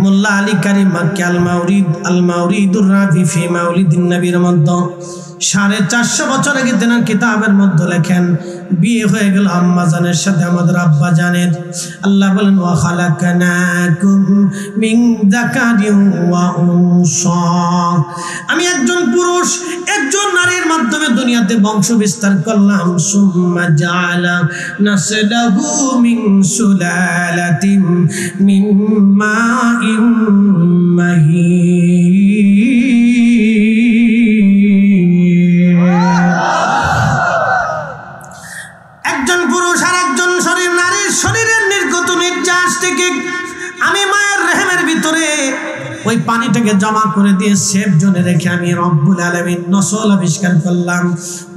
S1: মোল্লা আলী কারীম মাক্কি আল মাউরিদুর রাফি ফি মাউলিদিন নবীর মধ্যে 450 বছর আগে তেনার কিতাবের মধ্যে লেখেন, বিয়ে হয়ে গেল আম্মা জানের সাথে আমাদের আব্বা জানের। আল্লাহ বলেন, ওয়া খালাকনাকুম মিন যাকারিন ওয়া উনসা, আমি একজন পুরুষ একজন নারীর মাধ্যমে দুনিয়াতে বংশ বিস্তার করলাম। সুম্মা জাআলা নাসলাহু মিন সুলালাতিন মিন মাইন মাহিন। একজন পুরুষ আর একজন শরীর, নারীর শরীরের নির্গত নির্যাস থেকে আমি মায়ের রেহেমের ভিতরে ওই পানিটাকে জমা করে দিয়ে সেফ জোনে রেখে আমি রব্বুল আলামিন নসল আবিষ্কার করলাম,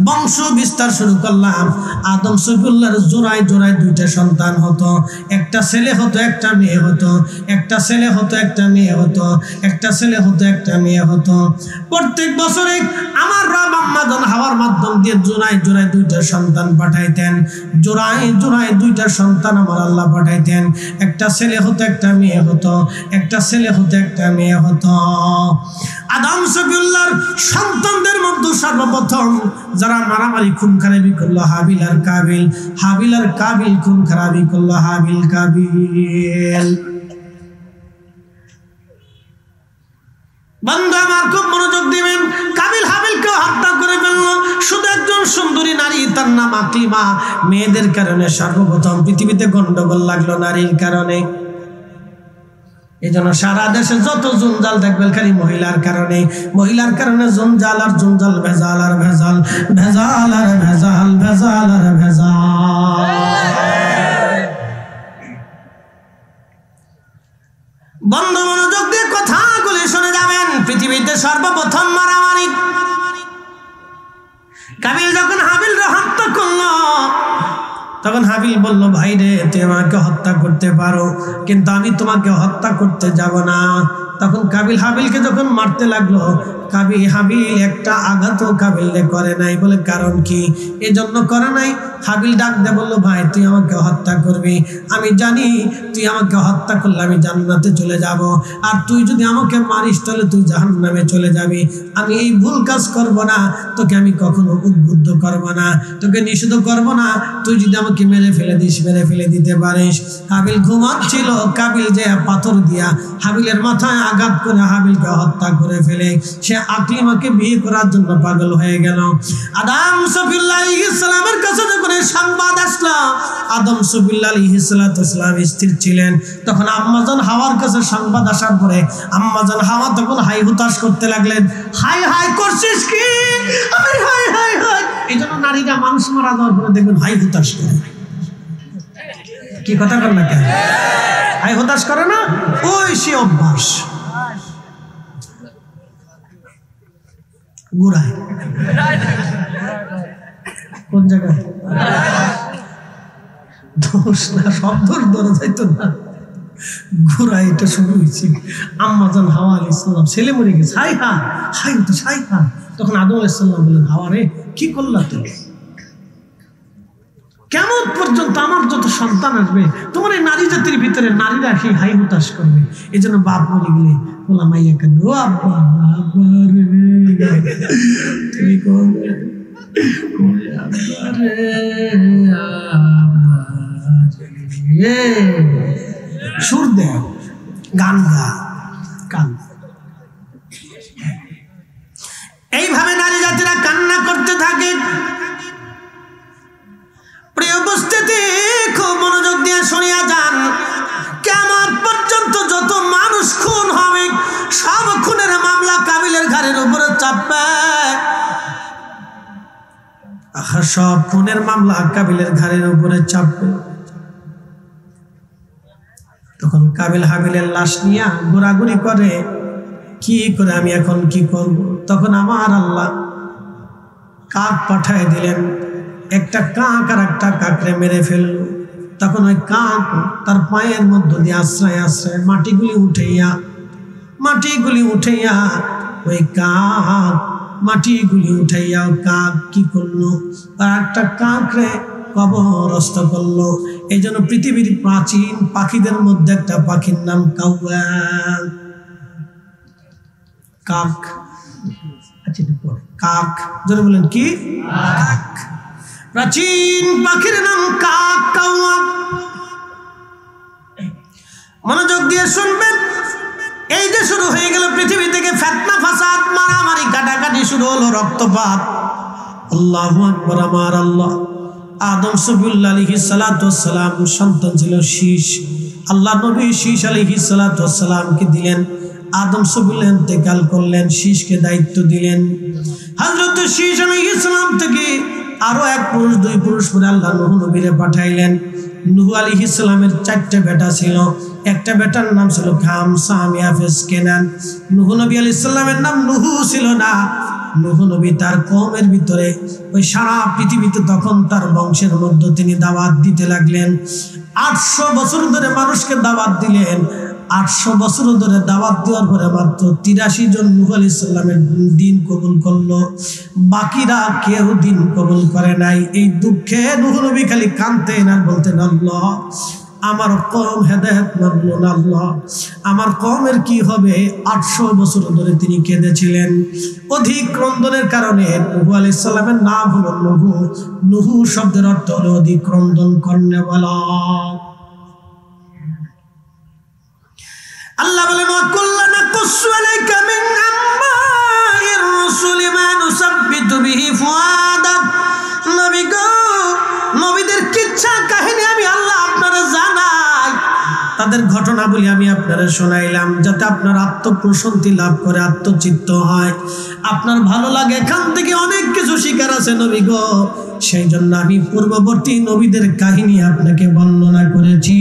S1: বংশ বিস্তার শুরু করলাম। আদম শফিউল্লাহর জোড়ায় জোড়ায় 2টা সন্তান হতো, একটা ছেলে হতো একটা মেয়ে হতো, একটা ছেলে হতো একটা মেয়ে হতো, একটা ছেলে হতো একটা মেয়ে হতো। প্রত্যেক বছরে আমার রব আম্মা জান হাওয়ার মাধ্যম দিয়ে জোড়ায় জোড়ায় 2টা সন্তান পাঠাইতেন, জোড়ায় জোড়ায় 2টা সন্তান আমার আল্লাহ পাঠাইতেন। একটা ছেলে হতো একটা মেয়ে হতো, একটা ছেলে হতো একটা মেয়ে হতো। আদম শফিউল্লাহর সন্তানদের মধ্যে সর্বপ্রথম যারা মারামারি খুন খারাপি করলো হাবিল আর কাবিল, হাবিল আর কাবিল খুন খারাপি করলো হাবিল কাবিল। বন্ধু আমার খুব মনোযোগ দিবেন, কাবিল হাবিলকে হত্যা করে ফেললো শুধু একজন সুন্দরী নারী, তার নাম আকলিমা। মেয়েদের কারণে সর্বপ্রথম পৃথিবীতে গন্ডগোল লাগলো নারীর কারণে। এই জন্য সারা দেশে যত জঞ্জাল দেখবেন খালি মহিলার কারণে, মহিলার কারণে জঞ্জাল আর জঞ্জাল, ভেজাল আর ভেজাল, ভেজাল আর ভেজাল, ভেজাল আর ভেজাল। বন্ধু মনোযোগ দিয়ে কথাগুলি শুনে যাবেন। পৃথিবীতে সর্বপ্রথম মারামারি কাবিল যখন হাবিলরে হত্যা করলো, তখন হাবিল বলল, ভাই রে তুই আমাকে হত্যা করতে পারো, কিন্তু আমি তোমাকে হত্যা করতে যাব না। তখন কাবিল হাবিলকে যখন মারতে লাগলো, হাবিল একটা আঘাতও কাবিলকে করে নাই। বলে কারণ কি? এই জন্য করে নাই। হাবিল ডাক দিয়ে বললো, ভাই তুই আমাকে হত্যা করবি, আমি জানি তুই আমাকে হত্যা করলে আমি জান্নাতে চলে যাব, আর তুই যদি আমাকে মারিস তাহলে তুই জাহান্নামে চলে যাবি। আমি এই ভুল কাজ করব না, তোকে আমি কখনো উদ্বুদ্ধ করব না, তোকে নিষিদ্ধ করব না। তুই যদি আমাকে মেরে ফেলে দিস, মেরে ফেলে দিতে পারিস। হাবিল ঘুমাচ্ছিল, কাবিল যে পাথর দিয়া হাবিলের মাথায় আঘাত করে হাবিলকে হত্যা করে ফেলে সে আকলিমাকে বিয়ে করার জন্য পাগল হয়ে গেল। আদম শফিউল্লাহ আলাইহিস সালামের কাছে যখন সংবাদ আসলো, আদম শফিউল্লাহ আলাইহিস সালাম স্থির ছিলেন। তখন আম্মা জান হাওয়ার কাছে সংবাদ আসার পরে আম্মা জান হাওয়া তখন হাই হুতাশ করতে লাগলেন, হাই হাই করছিস কি? High high high high. এই জন্য নারীরা মানুষ মারা যাওয়ার পরে দেখবেন হাই হুতাশ করে। কি কথা বল না কেন? হাই হুতাশ করে না, ওই সে অভ্যাস। গুড়ায় কোন জায়গায় দোষ না, শব্দর ধরে যাইতো না, ঘোরা এটা শুরু হয়েছে। আম্মা জান হাওয়া আলাইহিস সালাম ছেলে মরে গেছে, হাই হা হাই তো হাই হা। তখন আদম আলাইহিস সালাম বললেন, হাওয়া রে কি করলা তুমি? কেমন পর্যন্ত আমার যত সন্তান আসবে তোমার এই নারী জাতির ভিতরে নারীরা সেই হাই হুতাশ করবে। এই জন্য বাপ মরে গেলে বলা মাইয়া কেন, ও আব্বা তুমি করবে সুর দে, গান গা, গান। এইভাবে নারী জাতিরা কান্না করতে থাকে। প্রিয় উপস্থিতি, খুব মনোযোগ দিয়ে শুনিয়া যান। কিয়ামত পর্যন্ত যত মানুষ খুন হবে সব খুনের মামলা কাবিলের ঘাড়ের উপরে চাপবে। সব খুনের মামলা কাবিলের ঘাড়ের উপরে চাপবে। তখন কাবিল হাবিলের লাশ নিয়ে ঘোরাঘুরি করে, কি করে আমি এখন কি করব। তখন আমার আল্লাহ কাক পাঠায় দিলেন, একটা কাক আর একটা কাকরে মেরে ফেলল। তখন ওই কাক তার পায়ের মধ্য দিয়ে আশ্রয় আশ্রয় মাটিগুলি উঠাইয়া ওই কাক মাটিগুলি উঠাইয়া কাক কি করলো, আর একটা কাকরে কবরস্থ করলো। এই জন্য পৃথিবীর প্রাচীন পাখিদের মধ্যে একটা পাখির নাম কাউয়া, কাক। আচ্ছা, কাক জোরে বলেন কি? কাক। প্রাচীন পাখির নাম কাক, কাউয়া। মনোযোগ দিয়ে শুনবেন। এই যে শুরু হয়ে গেল পৃথিবী থেকে ফিতনা ফাসাদ, মারামারি কাটাকাটি শুরু হলো, রক্তপাত। আল্লাহু আকবার। আমার আল্লাহ আদম সফিউল্লাহ আলাইহিস সালাতু ওয়াস সালাম সন্তান ছিল শীশ। আল্লাহ নবী শীশ আলাইহিস সালাতু ওয়াস সালামকে দিলেন। আদম সফিউল্লাহ ইন্তেকাল করলেন, শীশকে দায়িত্ব দিলেন। হযরত শীশ আলাইহিস সালাম থেকে আরো এক পুরুষ, দুই পুরুষ করে আল্লাহ নূহ নবীরে পাঠাইলেন। নূহ আলাইহিস সালামের 4টা বেটা ছিল। একটা বেটার নাম ছিল খাম, সাম, ইয়াফেস, কেনান। নূহ নবী আলাইহিস সালামের নাম নূহ ছিল না। নূহ নবী তার কওমের ভিতরে ওই সারা পৃথিবীতে তখন তার বংশের মধ্যে তিনি দাওয়াত দিতে লাগলেন। 800 বছর ধরে মানুষকে দাওয়াত দিলেন। 800 বছর ধরে দাওয়াত দেওয়ার পরে মাত্র 83 জন নূহ আলাইহিস সালামের দিন কবুল করলো, বাকিরা কেউ দিন কবুল করে নাই। এই দুঃখে নূহ নবী খালি কাঁদতেন আর বলতেন, আল্লাহ আমার কওম হেদায়েত মানলো না, আল্লাহ আমার কওমের কি হবে। 800 বছর ধরে তিনি কেঁদেছিলেন। অধিক ক্রন্দনের কারণে নূহ আলাইহিস সালামের নাম হলো নূহ। নূহ শব্দের অর্থ হলো অধিক ক্রন্দন কর্নেওয়ালা। আল্লাহ বলেন, ওয়া কুল্লানা কুসসু আলাইকা মিন আম্বাইর রাসূলি মা নুসাব্বিতু বিহি ফুআদাক। নবী গো, নবীদের কিচ্ছা কাহিনী আমি আল্লাহ আপনারা জানাই, তাদের ঘটনাবলী আমি আপনারা শোনাইলাম, যাতে আপনার আত্মপ্রশান্তি লাভ করে, আত্মচিত্ত হয়, আপনার ভালো লাগে। এখান থেকে অনেক কিছু শিকার আছে নবী গো। সেই জন্য আমি পূর্ববর্তী নবীদের কাহিনী আপনাকে বর্ণনা করেছি।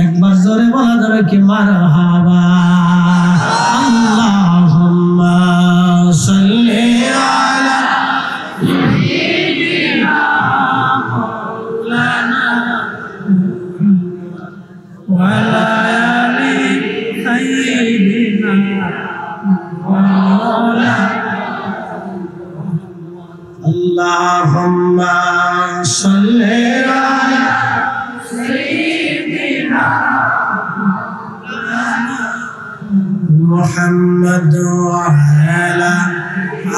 S1: একবার জোরে বলা যাবে কি মারহাবা। আল্লাহুম্মা সাল্লি আলা সাইয়্যিদিনা মাওলানা ওয়া আলা আলি সাইয়্যিদিনা মাওলানা। Allahumma salli ala sayyidina Muhammad wa ala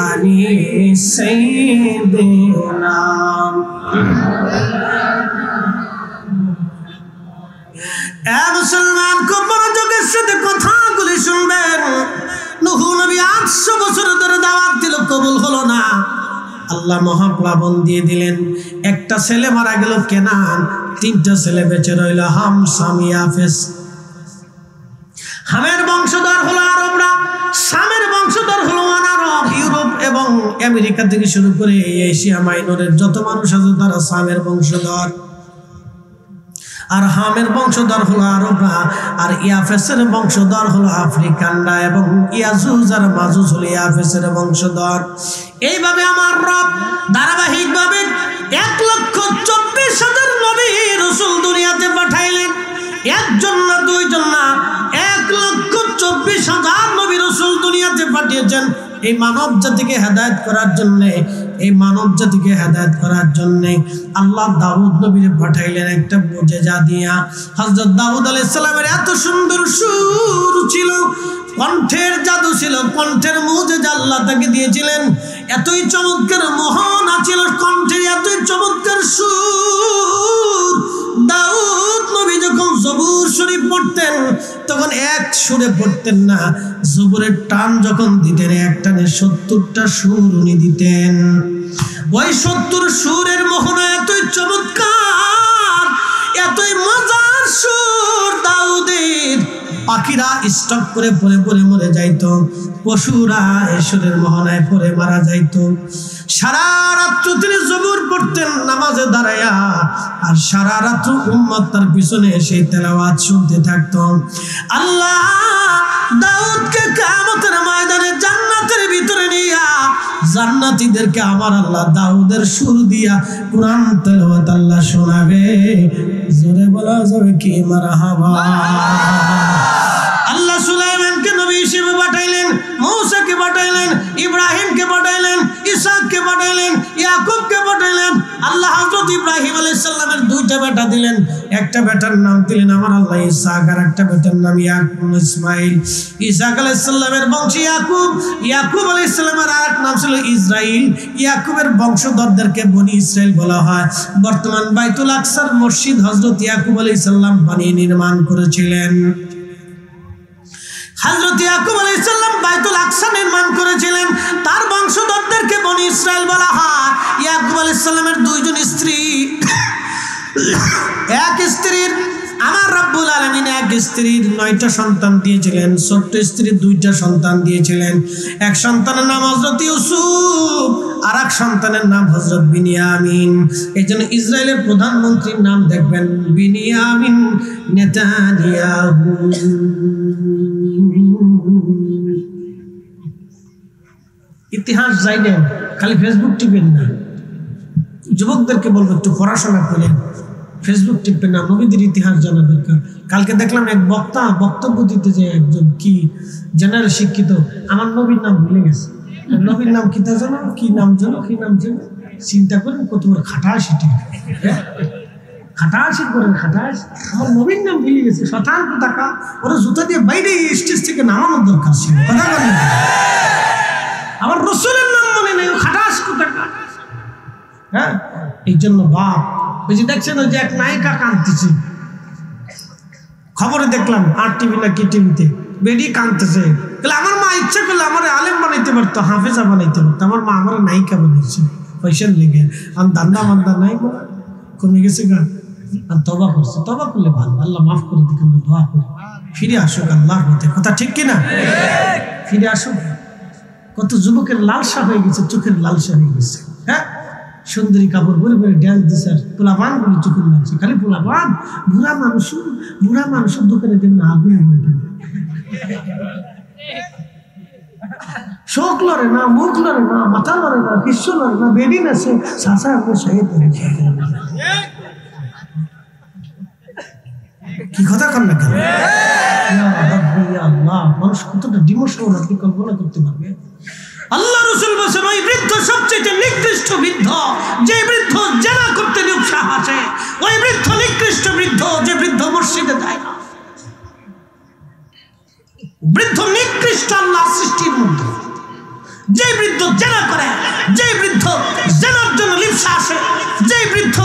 S1: ali sayyidina। মুসলমান খুব মনোযোগের সাথে কথাগুলি শুনবেন। নূহ নবী 800 বছর ধরে দাওয়াত দিল, কবুল হলো না। আল্লাহ মহাপ্লাবন দিয়ে দিলেন। একটা ছেলে মারা গেল কেনান, 3টা ছেলে বেঁচে রইল, হাম, সাম, ইয়াফেস। হামের বংশধর হলো আরবরা, সামের বংশধর হলো আরব। ইউরোপ এবং আমেরিকা থেকে শুরু করে এশিয়া মাইনরের যত মানুষ আছে তারা সামের বংশধর। আর হামের বংশধর হলো আরবরা, আর ইয়াফেসের বংশধর হলো আফ্রিকানরা, এবং ইয়াজুজ আর মাজুজ হলো ইয়াফেসের বংশধর। এইভাবে আমার রব ধারাবাহিকভাবে 1,24,000 নবী রাসূল দুনিয়াতে পাঠাইলেন। একজন না, দুইজন না, 1,24,000 নবী রাসূল দুনিয়াতে পাঠিয়েছেন এই মানব জাতিকে হেদায়েত করার জন্য। এই মানব জাতিকে হেদায়েত করার জন্য আল্লাহ দাউদ নবীরে পাঠাইলেন একটা মুজিজা দিয়া। হযরত দাউদ আলাইহিস সালামের এত সুন্দর সুর ছিল, কণ্ঠের জাদু ছিল, কণ্ঠের মুজিজা আল্লাহ তাকে দিয়েছিলেন। এতই চমৎকার মোহনা ছিল কণ্ঠের, এতই চমৎকার সুর। দাউদ নবী যখন জবুর শরীফ পড়তেন, তখন এক সুরে পড়তেন না, জবরের টান যখন দিতেন এক টানে 70টা সুর উনি দিতেন। ওই 70 সুরের মোহনা এতই চমৎকার, এতই মজার সুর দাউদের, পাখিরা স্টক করে পরে পরে মরে যাইতো, পশুরা এই সুরের মোহনায় পরে মারা যাইতো। সারা রাত্র তিনি জবর পড়তেন নামাজে দাঁড়ায়া, আর সারা রাত্র উম্মত তার পিছনে সেই তেলাওয়াত শুনতে থাকতো। আল্লাহ দাউদকে কিয়ামতের ময়দানে জান্নাতের ভিতরে নিয়া জান্নাতীদেরকে আমার আল্লাহ দাউদের সুর দিয়া কোরআন তেলাওয়াত আল্লাহ শোনাবে। জোরে বলা যাবে কি মারহাবা। আল্লাহ সুলাইমানকে নবী হিসেবে পাঠাইলেন, মূসাকে পাঠাইলেন, ইব্রাহিমকে পাঠাইলেন, ইসহাককে পাঠাইলেন, ইয়াকুবকে পাঠাইলেন। আল্লাহ হযরত ইব্রাহিম আলাইহিস সালামের 2টা বেটা দিলেন, একটা বেটার নাম দিলেন আমার আল্লাহ ইসহাক, আর একটা বেটার নাম ইয়াকুব ইসমাইল। ইসহাক আলাইহিস সালামের বংশী ইয়াকুব, ইয়াকুব আলাইহিস সালামের আরেক নাম ছিল ইসরাইল। ইয়াকুবের বংশধরদেরকে বনি ইসরাইল বলা হয়। বর্তমান বাইতুল আকসার মসজিদ হযরত ইয়াকুব আলাইহিস সালাম বানিয়ে নির্মাণ করেছিলেন। হযরত ইয়াকুব আলাইহিস সালাম বাইতুল আকসা নির্মাণ করেছিলেন, তার বংশধরদেরকে বনি ইসরাইল বলা হয়। ইয়াকুব আলাইহিস সালামের 2 জন স্ত্রী, এক স্ত্রীর আমার রব্বুল আলামিন এক স্ত্রীর 9টা সন্তান দিয়েছিলেন, ছোট্ট স্ত্রীর 2টা সন্তান দিয়েছিলেন। এক সন্তানের নাম হযরত ইউসুফ, আর এক সন্তানের নাম হযরত বিনিয়ামিন। এই জন্য ইসরায়েলের প্রধানমন্ত্রীর নাম দেখবেন বিনিয়ামিন নেতানিয়াহু। ইতিহাস জানেন, খালি ফেসবুক টিপেন না। যুবকদেরকে বলবো একটু পড়াশোনা করেন, ফেসবুক টিপবেন না, নবীদের ইতিহাস জানা দরকার। কালকে দেখলাম এক বক্তা বক্তব্য দিতে যে একজন কি জেনারেল শিক্ষিত, আমার নবীর নাম ভুলে গেছে। নবীর নাম কি তা জানো? কি নাম জানো? কি নাম জানো? চিন্তা করেন কত বড় খাটাস, খাটাস করেন, খাটাস। আমার নবীর নাম ভুলে গেছে, শতাংশ টাকা ওরা জুতা দিয়ে বাইরে স্টেজ থেকে নামানোর দরকার ছিল। কথা বলেন, আমার রসুলের নাম মনে নেই, ও খাটাস কোথাকার। হ্যাঁ, এই জন্য বাপ ওই যে দেখছেন ওই যে এক নায়িকা কাঁদতেছে, খবরে দেখলাম আর টিভি না কি টিভিতে, বেরিয়ে কাঁদতেছে। আমার মা ইচ্ছা করলে আমার আলেম বানাইতে পারতো, হাফেজা বানাইতে পারতো, আমার মা আমার নায়িকা বানাইছে পয়সার লেগে। আর দান্দা মান্দা নাই কমে গেছে গা, আর তবা করছে। তবা করলে ভালো, আল্লাহ মাফ করে দিকে আমরা দোয়া করি, ফিরে আসুক আল্লাহর পথে। কথা ঠিক কিনা? ফিরে আসুক। কত যুবকের লালসা হয়ে গেছে, চোখের লালসা হয়ে গেছে। হ্যাঁ, সুন্দরী কাপড় পরে পরে ড্যান্স দিচ্ছে, আর পোলাপান বলে চোখের লাগছে, খালি পোলাপান। বুড়া মানুষের দোকানে জন্য আগুন শোক লড়ে না, মুখ লড়ে না, মাথা লড়ে না, কিচ্ছু লড়ে না, বেডি নাচে, শাসা কি কথা কর না কেন? মানুষ কতটা ডিমোশন আপনি কল্পনা করতে পারবে? আল্লাহ রাসূল বলেছেন ওই বৃদ্ধ সবচেয়ে নিকৃষ্ট বৃদ্ধ, যে বৃদ্ধ জেনা করতে উৎসাহ আছে। ওই বৃদ্ধ নিকৃষ্ট বৃদ্ধ, যে বৃদ্ধ মসজিদে যায় না। বৃদ্ধ নিকৃষ্ট আল্লাহর সৃষ্টির মধ্যে। যে বৃদ্ধ জেনা করে, যে বৃদ্ধ জেনার জন্য লিপ্সা আসে, যে বৃদ্ধ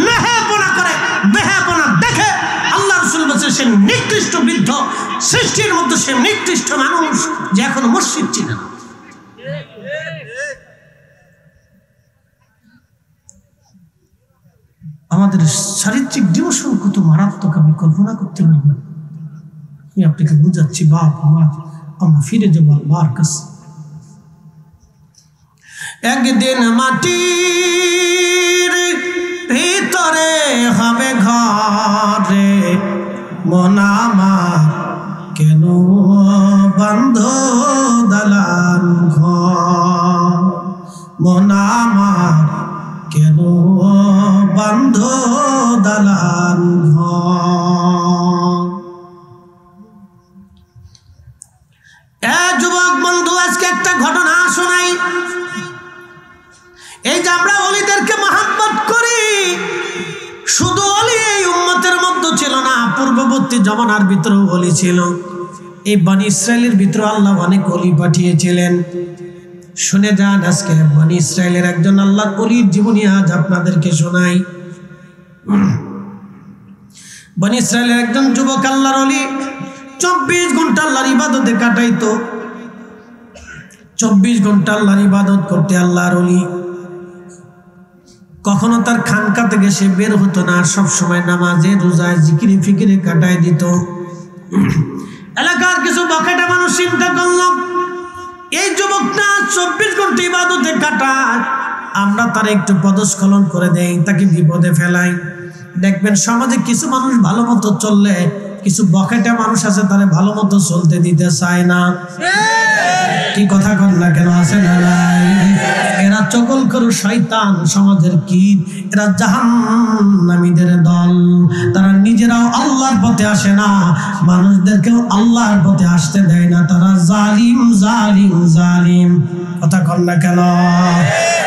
S1: নেহাপনা করে, বেহাপনা দেখে, আল্লাহ রাসূল বলেছেন সে নিকৃষ্ট বৃদ্ধ। সৃষ্টির মধ্যে সে নিকৃষ্ট মানুষ যে এখনো মসজিদ চিনে না। আমাদের চারিত্রিক ডিমোশন কত মারাত্মক আপনি কল্পনা করতে পারবেন। আমি আপনাকে বুঝাচ্ছি, বাপ মা, আমরা ফিরে যাবো আল্লাহর কাছে। একদিন মাটির ভিতরে হবে ঘরে, মন আমার কেন বন্ধ দালান ঘর, মন আমার কেন বন্ধ দালান ঘর। যুবক বন্ধু, আজকে একটা ঘটনা শোনাই। এই যে আমরা ওলিদেরকে মহব্বত করি, শুধু ওলি এই উম্মতের মধ্যে ছিল না, পূর্ববর্তী জমানার ভিতরেও ওলি ছিল। এই বনি ইসরায়েলের ভিতরে আল্লাহ অনেক ওলি পাঠিয়েছিলেন। শুনে যান, আজকে বনি ইসরায়েলের একজন আল্লাহর ওলির জীবনী আজ আপনাদেরকে শোনাই। বনি ইসরায়েলের একজন যুবক আল্লাহর ওলি, 24 ঘন্টা আল্লাহর ইবাদতে কাটাইতো। 24 ঘন্টা আল্লাহর ইবাদত করতে আল্লাহর ওলি। কখনো তার খানকা থেকে সে বের হতো না, সব সময় নামাজে রোজায় জিকিরে ফিকিরে কাটাই দিত। এলাকার কিছু বকেটা মানুষ চিন্তা করল, এই যুবকটা 24 ঘন্টা ইবাদতে কাটায়, আমরা তার একটু পদস্খলন করে দেই, তাকে বিপদে ফেলাই। দেখবেন সমাজে কিছু মানুষ ভালো মতো চললে কিছু বকেটা মানুষ আছে তারা ভালো মতো চলতে দিতে চায় না। কি কথা কন না কেন, আছে না নাই? এরা চকল করু শয়তান, সমাজের কীট, এরা জাহান্নামীদের দল। তারা নিজেরাও আল্লাহর পথে আসে না, মানুষদেরকেও আল্লাহর পথে আসতে দেয় না। তারা জালিম জালিম জালিম। কথা কন না কেন?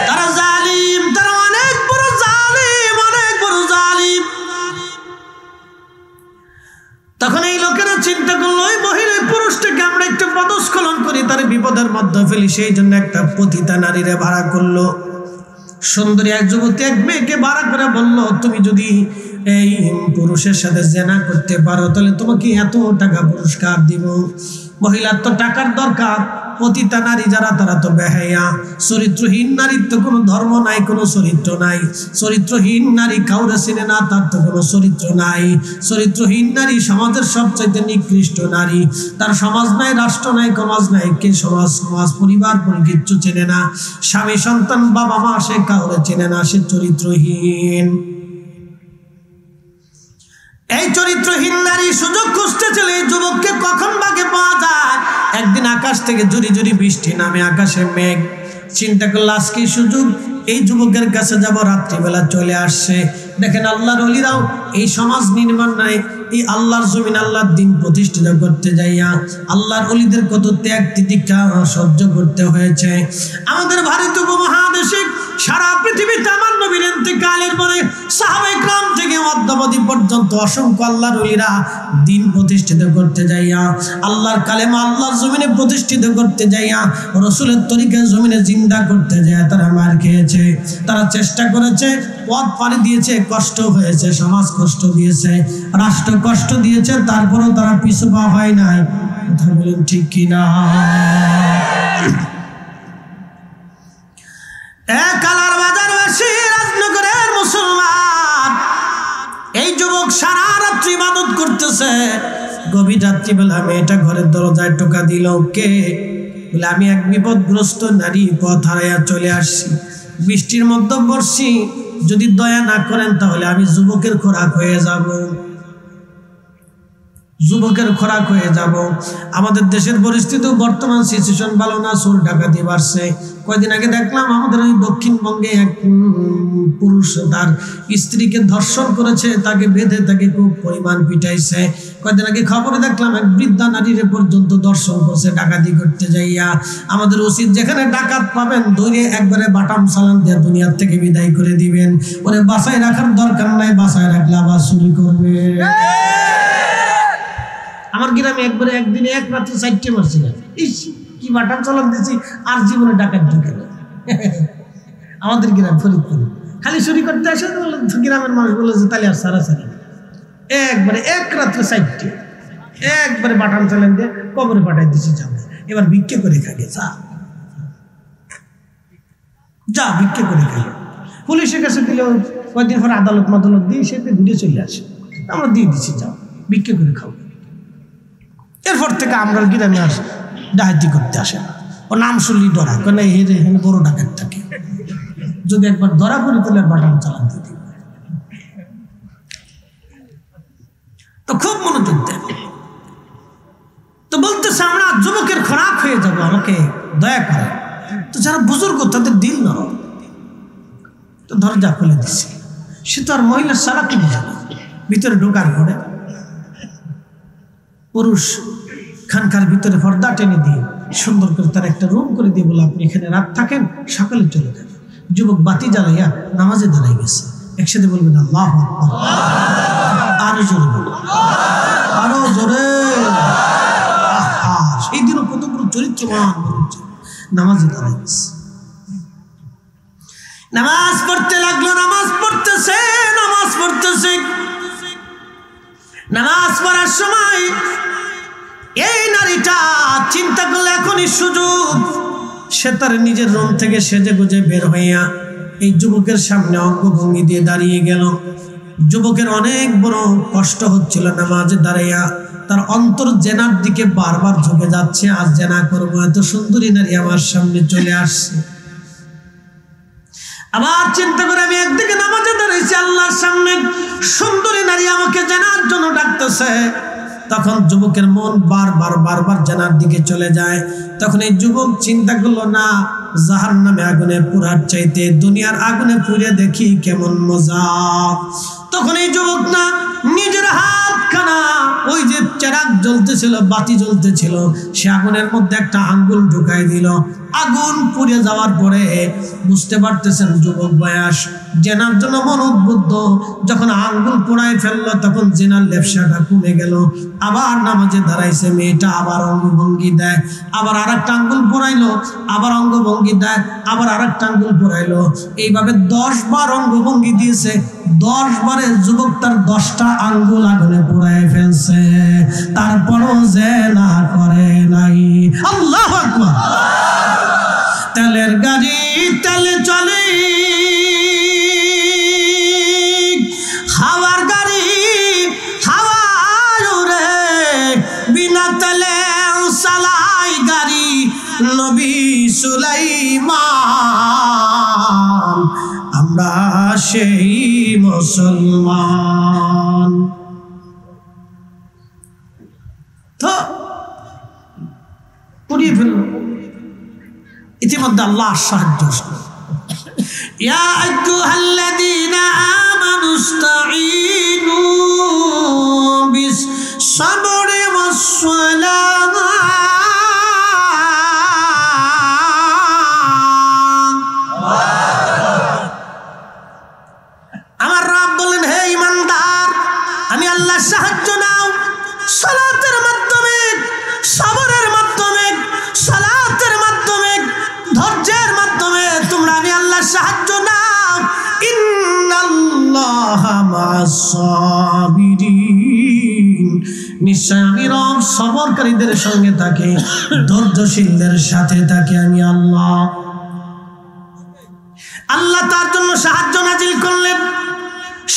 S1: তারা জালিম, তারা অনেক বড় জালিম, অনেক বড় জালিম। তখন এই লোকেরা চিন্তা করলো, ওই মহিলা পুরুষটাকে আমরা একটু পদস্খলন করি, তার বিপদের মধ্যে ফেলি। সেই জন্য একটা পতিতা নারীরে ভাড়া করলো। সুন্দরী এক যুবতী এক মেয়েকে ভাড়া করে বলল, তুমি যদি এই পুরুষের সাথে জেনা করতে পারো তাহলে তোমাকে এত টাকা পুরস্কার দিব। মহিলার তো টাকার দরকার, পতিতা নারী যারা তারা তো বেহায়া, চরিত্রহীন নারীর তো কোনো ধর্ম নাই, কোনো চরিত্র নাই। চরিত্রহীন নারী কাউরে চিনে না, তার তো কোনো চরিত্র নাই। চরিত্রহীন নারী সমাজের সবচাইতে নিকৃষ্ট নারী। তার সমাজ নাই, রাষ্ট্র নাই, সমাজ নাই, কে সমাজ সমাজ পরিবার কিচ্ছু চেনে না। স্বামী সন্তান বাবা মা সে কাউরে চেনে না, সে চরিত্রহীন। এই চরিত্রহীন নারী সুযোগ খুঁজতে চলে এই যুবককে কখন ভাগে পাওয়া যায়। একদিন আকাশ থেকে জুরি জুরি বৃষ্টি নামে, আকাশে মেঘ। চিন্তা করলো আজকে সুযোগ, এই যুবকের কাছে যাব। রাত্রিবেলা চলে আসছে। দেখেন আল্লাহর ওলিরাও এই সমাজ নির্মাণ নাই, এই আল্লাহর জমিন আল্লাহর দিন প্রতিষ্ঠিত করতে যাইয়া আল্লাহর ওলিদের কত ত্যাগ তিতিক্ষা সহ্য করতে হয়েছে। আমাদের ভারত উপমহাদেশে সারা পৃথিবীতে আমার নবীর ইন্তেকালের পরে সাহাবায়ে কেরাম থেকে মধ্যবর্তী পর্যন্ত অসংখ্য আল্লাহর ওলিরা দিন প্রতিষ্ঠিত করতে যাইয়া, আল্লাহর কালেমা আল্লাহর জমিনে প্রতিষ্ঠিত করতে যাইয়া, রাসূলের তরিকা জমিনে জিন্দা করতে যাইয়া তারা মার খেয়েছে, তারা চেষ্টা করেছে, পথ পাড়ি দিয়েছে, কষ্ট হয়েছে, সমাজ কষ্ট দিয়েছে, রাষ্ট্র কষ্ট দিয়েছে, তারপরেও তারা পিছু পা হয় নাই। কথা বলেন ঠিক কিনা? কালার বাজারবাসী, রাজনগরের মুসলমান, এই যুবক সারা রাত্রি ইবাদত করতেছে। গভীর রাত্রিবেলা মেয়েটা ঘরের দরজায় টোকা দিল। কে? বলে আমি এক বিপদগ্রস্ত নারী, পথ হারাইয়া চলে আসছি, বৃষ্টির মধ্যে পড়ছি, যদি দয়া না করেন তাহলে আমি যুবকের খোরাক হয়ে যাব, যুবকের খোরাক হয়ে যাব। আমাদের দেশের পরিস্থিতি বর্তমান সিচুয়েশন ভালো না, চোর ডাকাতি বাড়ছে। কয়দিন আগে দেখলাম আমাদের ওই দক্ষিণবঙ্গে এক পুরুষ তার স্ত্রীকে ধর্ষণ করেছে, তাকে বেঁধে তাকে খুব পরিমাণ পিটাইছে। কয়দিন আগে খবরে দেখলাম এক বৃদ্ধা নারীরে পর্যন্ত দর্শন করছে ডাকাতি করতে যাইয়া। আমাদের উচিত যেখানে ডাকাত পাবেন ধরে একবারে বাটাম সালান দিয়ে দুনিয়ার থেকে বিদায় করে দিবেন। ওরে বাসায় রাখার দরকার নাই, বাসায় রাখলে আবার চুরি করবে। আমার গ্রামে একবারে একদিনে এক রাত্রে 4টে মারছিলাম। ইস কি বাটাম চালান দিয়েছি, আর জীবনে ডাকাত ঢুকে না। আমাদের গ্রাম ফরিদপুরে খালি চুরি করতে আসে, গ্রামের মানুষ বলে যে তাহলে আর সারাসারি একবারে এক রাত্রে 4টে একবারে বাটাম চালান দিয়ে কবরে পাঠাই দিয়েছি। যাবে এবার ভিক্ষে করে খাগে, যা ভিক্ষে করে খাই। পুলিশের কাছে দিলেও কয়েকদিন পর আদালত মাদালত দিয়ে সেতে ঘুরে চলে আসে, আমরা দিয়ে দিচ্ছি, যাও ভিক্ষে করে খাও। এরপর থেকে আমরা গ্রামে আসি, ডাকাতি করতে আসে না। ও নাম শুনলি ডরা, কেন হেরে হেন বড় ডাকাত থাকে, যদি একবার ধরা পড়ে তাহলে বাটাম চালান দিয়ে দিবে। তো খুব মনোযোগ দেন। তো বলতেছে আমরা যুবকের খোরাক হয়ে যাবো, আমাকে দয়া করে। তো যারা বুজুর্গ তাদের দিল নরম, তো দরজা খুলে দিচ্ছে। সে তো আর মহিলার সারা কি বুঝে না, ভিতরে ঢোকার ঘরে পুরুষ খানকার ভিতরে পর্দা টেনে দিয়ে সুন্দর করে তার একটা রুম করে দিয়ে বলে আপনি এখানে রাত থাকেন, সকালে চলে যান। যুবক বাতি জ্বালাইয়া নামাজে দাঁড়াই গেছে। একসাথে বলবেন আল্লাহু আকবার, আরো জোরে বলবেন, আরো জোরে। সেই দিনও কত বড় চরিত্রবান নামাজে দাঁড়াই গেছে। নামাজ পড়তে লাগলো, নামাজ পড়তেছে, নামাজ পড়তেছে। নামাজ পড়ার সময় এই নারীটা চিন্তা করলে এখনই সুযোগ। সে তার নিজের রুম থেকে সেজে গুজে বের হইয়া এই যুবকের সামনে অঙ্গভঙ্গি দিয়ে দাঁড়িয়ে গেল। যুবকের অনেক বড় কষ্ট হচ্ছিল নামাজে দাঁড়াইয়া, তার অন্তর জেনার দিকে বারবার ঝুঁকে যাচ্ছে, আজ জেনা করবো, এত সুন্দরী নারী আমার সামনে চলে আসছে। আবার চিন্তা করে আমি একদিকে নামাজে দাঁড়াইছি আল্লাহর সামনে, সুন্দরী নারী আমাকে জেনার জন্য ডাকতেছে। তখন যুবকের মন বারবার জেনার দিকে চলে যায়। তখন এই যুবক চিন্তা করলো, না, জাহান্নামে আগুনে পুরার চাইতে দুনিয়ার আগুনে পুড়ে দেখি কেমন মজা। তখন এই যুবক না নিজের হাতখানা ওই যে চেরাগ জ্বলতেছিল, বাতি জ্বলতেছিল, সে আগুনের মধ্যে একটা আঙ্গুল ঢুকাই দিল। আগুন পুড়ে যাওয়ার পরে বুঝতে পারতেছেন যুবক বয়স, জেনার জন্য মন উদ্বুদ্ধ। যখন আঙ্গুল পোড়ায় ফেললো তখন জেনার লেপসাটা কমে গেল। আবার নামাজে দাঁড়াইছে মেয়েটা, আবার অঙ্গভঙ্গি দেয়, আবার আর একটা আঙ্গুল পোড়াইলো, আবার অঙ্গভঙ্গি দেয়, আবার আর একটা আঙ্গুল পোড়াইলো। এইভাবে 10 বার অঙ্গভঙ্গি দিয়েছে। 10 বারে যুবক তার 10টা আঙ্গুল আগুনে পোড়ায় ফেলছে, তারপরও জেনা করে নাই। আল্লাহু আকবার। তেলের গাড়ি তেলে চলে, হাওয়ার গাড়ি হাওয়ায় উড়ে, বিনা তেলে চালাই গাড়ি নবী সুলাইমান। আমরা সেই মুসলমান। তো পুড়িয়ে ফেলল। ইতিমধ্যে আল্লাহ সাহায্য। ইয়া আইয়ুহাল্লাযীনা আমানু ইসতাঈনু বিস-সাবরি ওয়াস-সালাহ। আমার রব বলেন, হে ঈমানদার, আমি আল্লাহর সাহায্য নাও সালাতের মাধ্যমে, সবরের মাধ্যমে, সালাতের মাধ্যমে, ধৈর্যের মাধ্যমে তোমরা আমি আল্লাহর সাহায্য নাও। ইন্নাল্লাহা মা'আস-সাবিরিন, নিশ্চয় আমি রব সবরকারীদের সঙ্গে থাকি, ধৈর্যশীলদের সাথে থাকি আমি আল্লাহ। আল্লাহ তার জন্য সাহায্য নাজিল করলেন।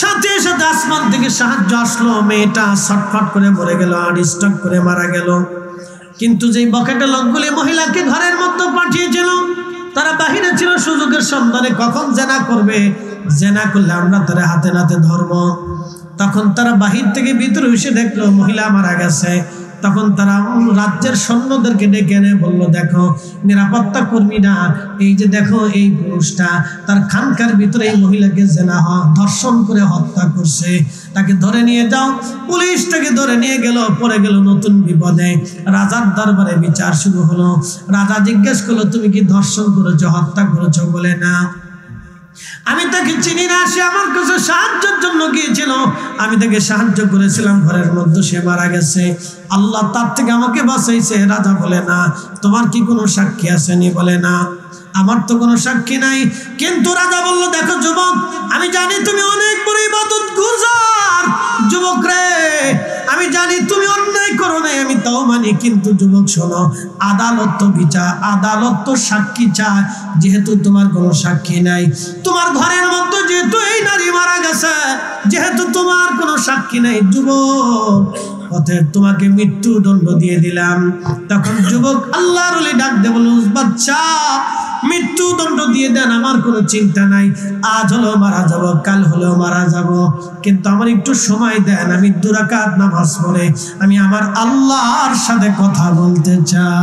S1: সাথে সাথে আসমান থেকে সাহায্য আসলো। মেয়েটা ছটফট করে মরে গেল, আর স্টক করে মারা গেল। কিন্তু যেই বকেটে লোকগুলি মহিলাকে ঘরের মধ্যে পাঠিয়েছিল, তারা বাহিরে ছিল সুযোগের সন্ধানে, কখন জেনা করবে, জেনা করলে আমরা তারা হাতে নাতে ধরব। তখন তারা বাহির থেকে ভিতরে এসে দেখলো মহিলা মারা গেছে। তখন তারা রাজ্যের সৈন্যদেরকে ডেকে এনে বলল, দেখো নিরাপত্তা কর্মীরা, এই যে দেখো এই পুরুষটা তার খানকার ভিতরে এই মহিলাকে জেনা ধর্ষণ করে হত্যা করছে, তাকে ধরে নিয়ে যাও। পুলিশ তাকে ধরে নিয়ে গেল। পরে গেল নতুন বিপদে, রাজার দরবারে বিচার শুরু হলো। রাজা জিজ্ঞেস করলো, তুমি কি ধর্ষণ করেছো, হত্যা করেছো? বলে, না, আমি তাকে চিনি না, সে আমার কাছে সাহায্যের জন্য গিয়েছিল, আমি তাকে সাহায্য করেছিলাম, ঘরের মধ্যে সে মারা গেছে, আল্লাহ তার থেকে আমাকে বাঁচাইছে। রাজা বলে, না, তোমার কি কোনো সাক্ষী আসেনি? বলে, না, আমার তো কোনো সাক্ষী নাই। কিন্তু রাজা বলল, দেখো যুবক, আমি জানি তুমি অনেক বড় ইবাদতগুজার যুবক রে, আমি জানি তুমি অন্যায় করো নাই, আমি তাও মানি। কিন্তু যুবক শোনো, আদালত তো বিচার, আদালত তো সাক্ষী চায়। যেহেতু তোমার কোনো সাক্ষী নাই, তোমার ঘরের মধ্যে যেহেতু এই নারী মারা গেছে, যেহেতু তোমার কোনো সাক্ষী নাই, যুবক অতএব তোমাকে মৃত্যুদণ্ড দিয়ে দিলাম। তখন যুবক আল্লাহর ওলি ডাক দে বলল, বাচ্চা মৃত্যুদণ্ড দিয়ে দেন, আমার কোনো চিন্তা নাই। আজ হলেও মারা যাব, কাল হলেও মারা যাব, কিন্তু আমার একটু সময় দেন। আমি 2 রাকাত নামাজ পড়ে আমি আমার আল্লাহর সাথে কথা বলতে চাই।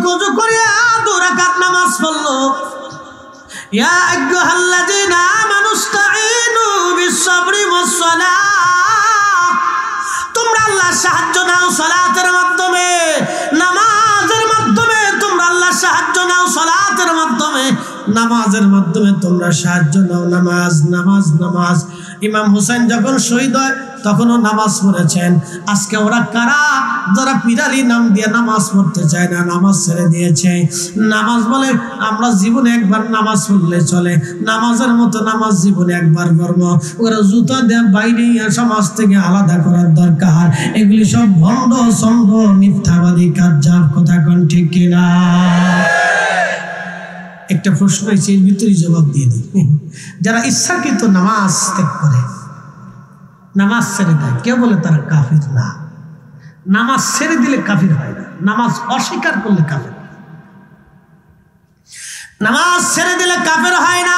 S1: কুজু করে 2 রাকাত নামাজ পড়লো। ইয়া আইয়ুহাল্লাযীনা আমানু ইসতাঈনু বিস-সাবরি ওয়াস-সালাহ, তোমরা আল্লাহর সাহায্য নাও সালাতের মাধ্যমে, নামাজের মাধ্যমে। তোমরা আল্লাহর সাহায্য নাও সালাতের মাধ্যমে, নামাজের মাধ্যমে তোমরা সাহায্য নাও। নামাজ, নামাজ, নামাজ। ইমাম হুসাইন যখন শহীদ হয় তখনও নামাজ পড়েছেন। আজকে ওরা কারা যারা পিরালি নাম দিয়ে নামাজ পড়তে চায় না, নামাজ ছেড়ে দিয়েছে। নামাজ বলে আমরা জীবনে একবার নামাজ পড়লে চলে, নামাজের মতো নামাজ জীবনে একবার পড়বো। ওরা জুতা দেয়া বাইরে সমাজ থেকে আলাদা করার দরকার। এগুলি সব ভণ্ড সঙ্গ মিথ্যাবাদী কাজ, কথা কোন ঠিক কিনা? একটা প্রশ্ন হয়েছে, এর ভিতরে জবাব দিয়ে দিই। যারা ইচ্ছাকৃত নামাজ ত্যাগ করে, নামাজ ছেড়ে দেয়, কেউ বলে তারা কাফির না। নামাজ ছেড়ে দিলে কাফির হয় না, নামাজ অস্বীকার করলে কাফির। নামাজ ছেড়ে দিলে কাফের হয় না,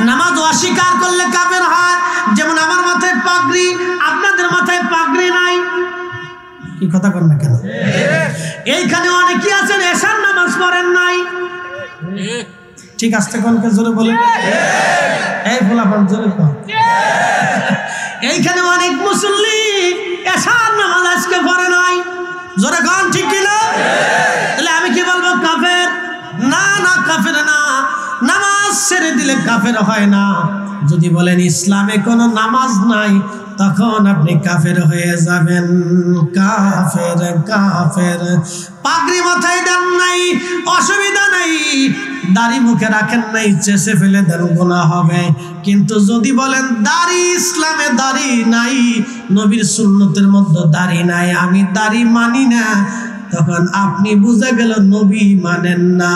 S1: নামাজ অস্বীকার করলে কাফের হয়। যেমন আমার মাথায় পাগড়ি, আপনাদের মাথায় পাগড়ি নাই, কি কথা কর না কেন? এইখানে অনেকেই আছেন এশার নামাজ পড়েন নাই, ঠিক আসতে কোনকে জোরে বলে, এই ফলাফল জোরে কর। এইখানে অনেক মুসল্লি এশার নামাজ আজকে পড়ে নাই, জোরে কন ঠিক কিনা? তাহলে আমি কি বলবো কাফের? না না, কাফের না, নামাজ ছেড়ে দিলে কাফের হয় না। যদি বলেন ইসলামে কোনো নামাজ নাই, তখন আপনি কাফের হয়ে যাবেন। কাফের কাফের। পাগড়ি মাথায় দেন নাই, অসুবিধা নাই, দাড়ি মুখে রাখেন নাই, চেষে ফেলে দেন, গুনাহ হবে। কিন্তু যদি বলেন দাড়ি, ইসলামে দাড়ি নাই, নবীর সুন্নতের মধ্যে দাড়ি নাই, আমি দাড়ি মানি না, তখন আপনি বুঝে গেল নবী মানেন না।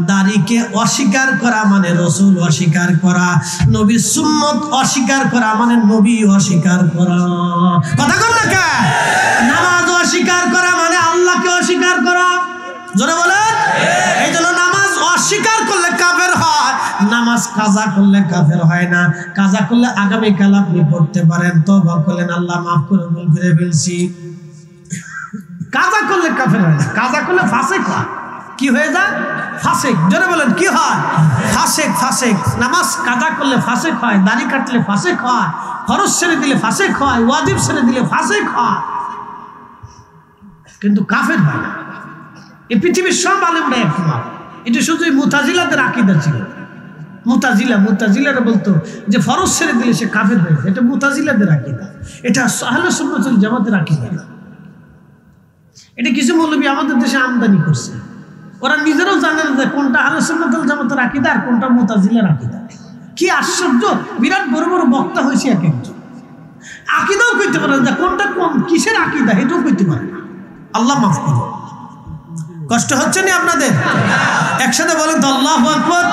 S1: দাড়িকে অস্বীকার করা মানে রসুল অস্বীকার করা, নবীর সুন্নত অস্বীকার করা মানে নবী অস্বীকার করা। কথা বল না কে? নামাজ অস্বীকার করা মানে আল্লাহকে অস্বীকার করা, জোরে বলেন। এই জন্য নামাজ অস্বীকার করলে কাফের হয়, নামাজ কাজা করলে কাফের হয় না। কাজা করলে আগামীকাল আপনি পড়তে পারেন, তওবা করলেন, আল্লাহ মাফ করে, ভুল করে ফেলছি। কাজা করলে কাফের হয় না, কাজা করলে ফাসিক হয়। কি হয়ে যায়? ফাসিক। জোরে বলেন কি হয়? ফাসিক। ফাসিক। নামাজ কাজা করলে ফাসিক হয়, দাড়ি কাটলে ফাসিক হয়, ফরজ ছেড়ে দিলে ফাসিক হয়, ওয়াজিব ছেড়ে দিলে ফাসিক হয়, কিন্তু কাফের হয় না। এই পৃথিবীর সব আলেমরা একমত। এটা শুধু মুতাজিলাদের আকীদা ছিল। মুতাজিলারা বলতো যে ফরজ ছেড়ে দিলে সে কাফের হয়ে যায়, এটা মুতাজিলাদের আকীদা। এটা আহলে সুন্নাত ওয়াল জামাতের আকীদা না। এটা কিছু মৌলবী আমাদের দেশে আমদানি করছে, ওরা নিজেরাও জানে না যে কোনটা আহলে সুন্নাত ওয়াল জামাতের আকীদা আর কোনটা মুতাজিলার আকীদা। কি আশ্চর্য, বিরাট বড় বড় বক্তা হয়েছে এক একজন, আকীদাও কইতে পারে না, কোনটা কোন কিসের আকীদা এটাও কইতে পারে না। আল্লাহ মাফ করুন। কষ্ট হচ্ছে না আপনাদের? একসাথে বলেন তো আল্লাহু আকবার।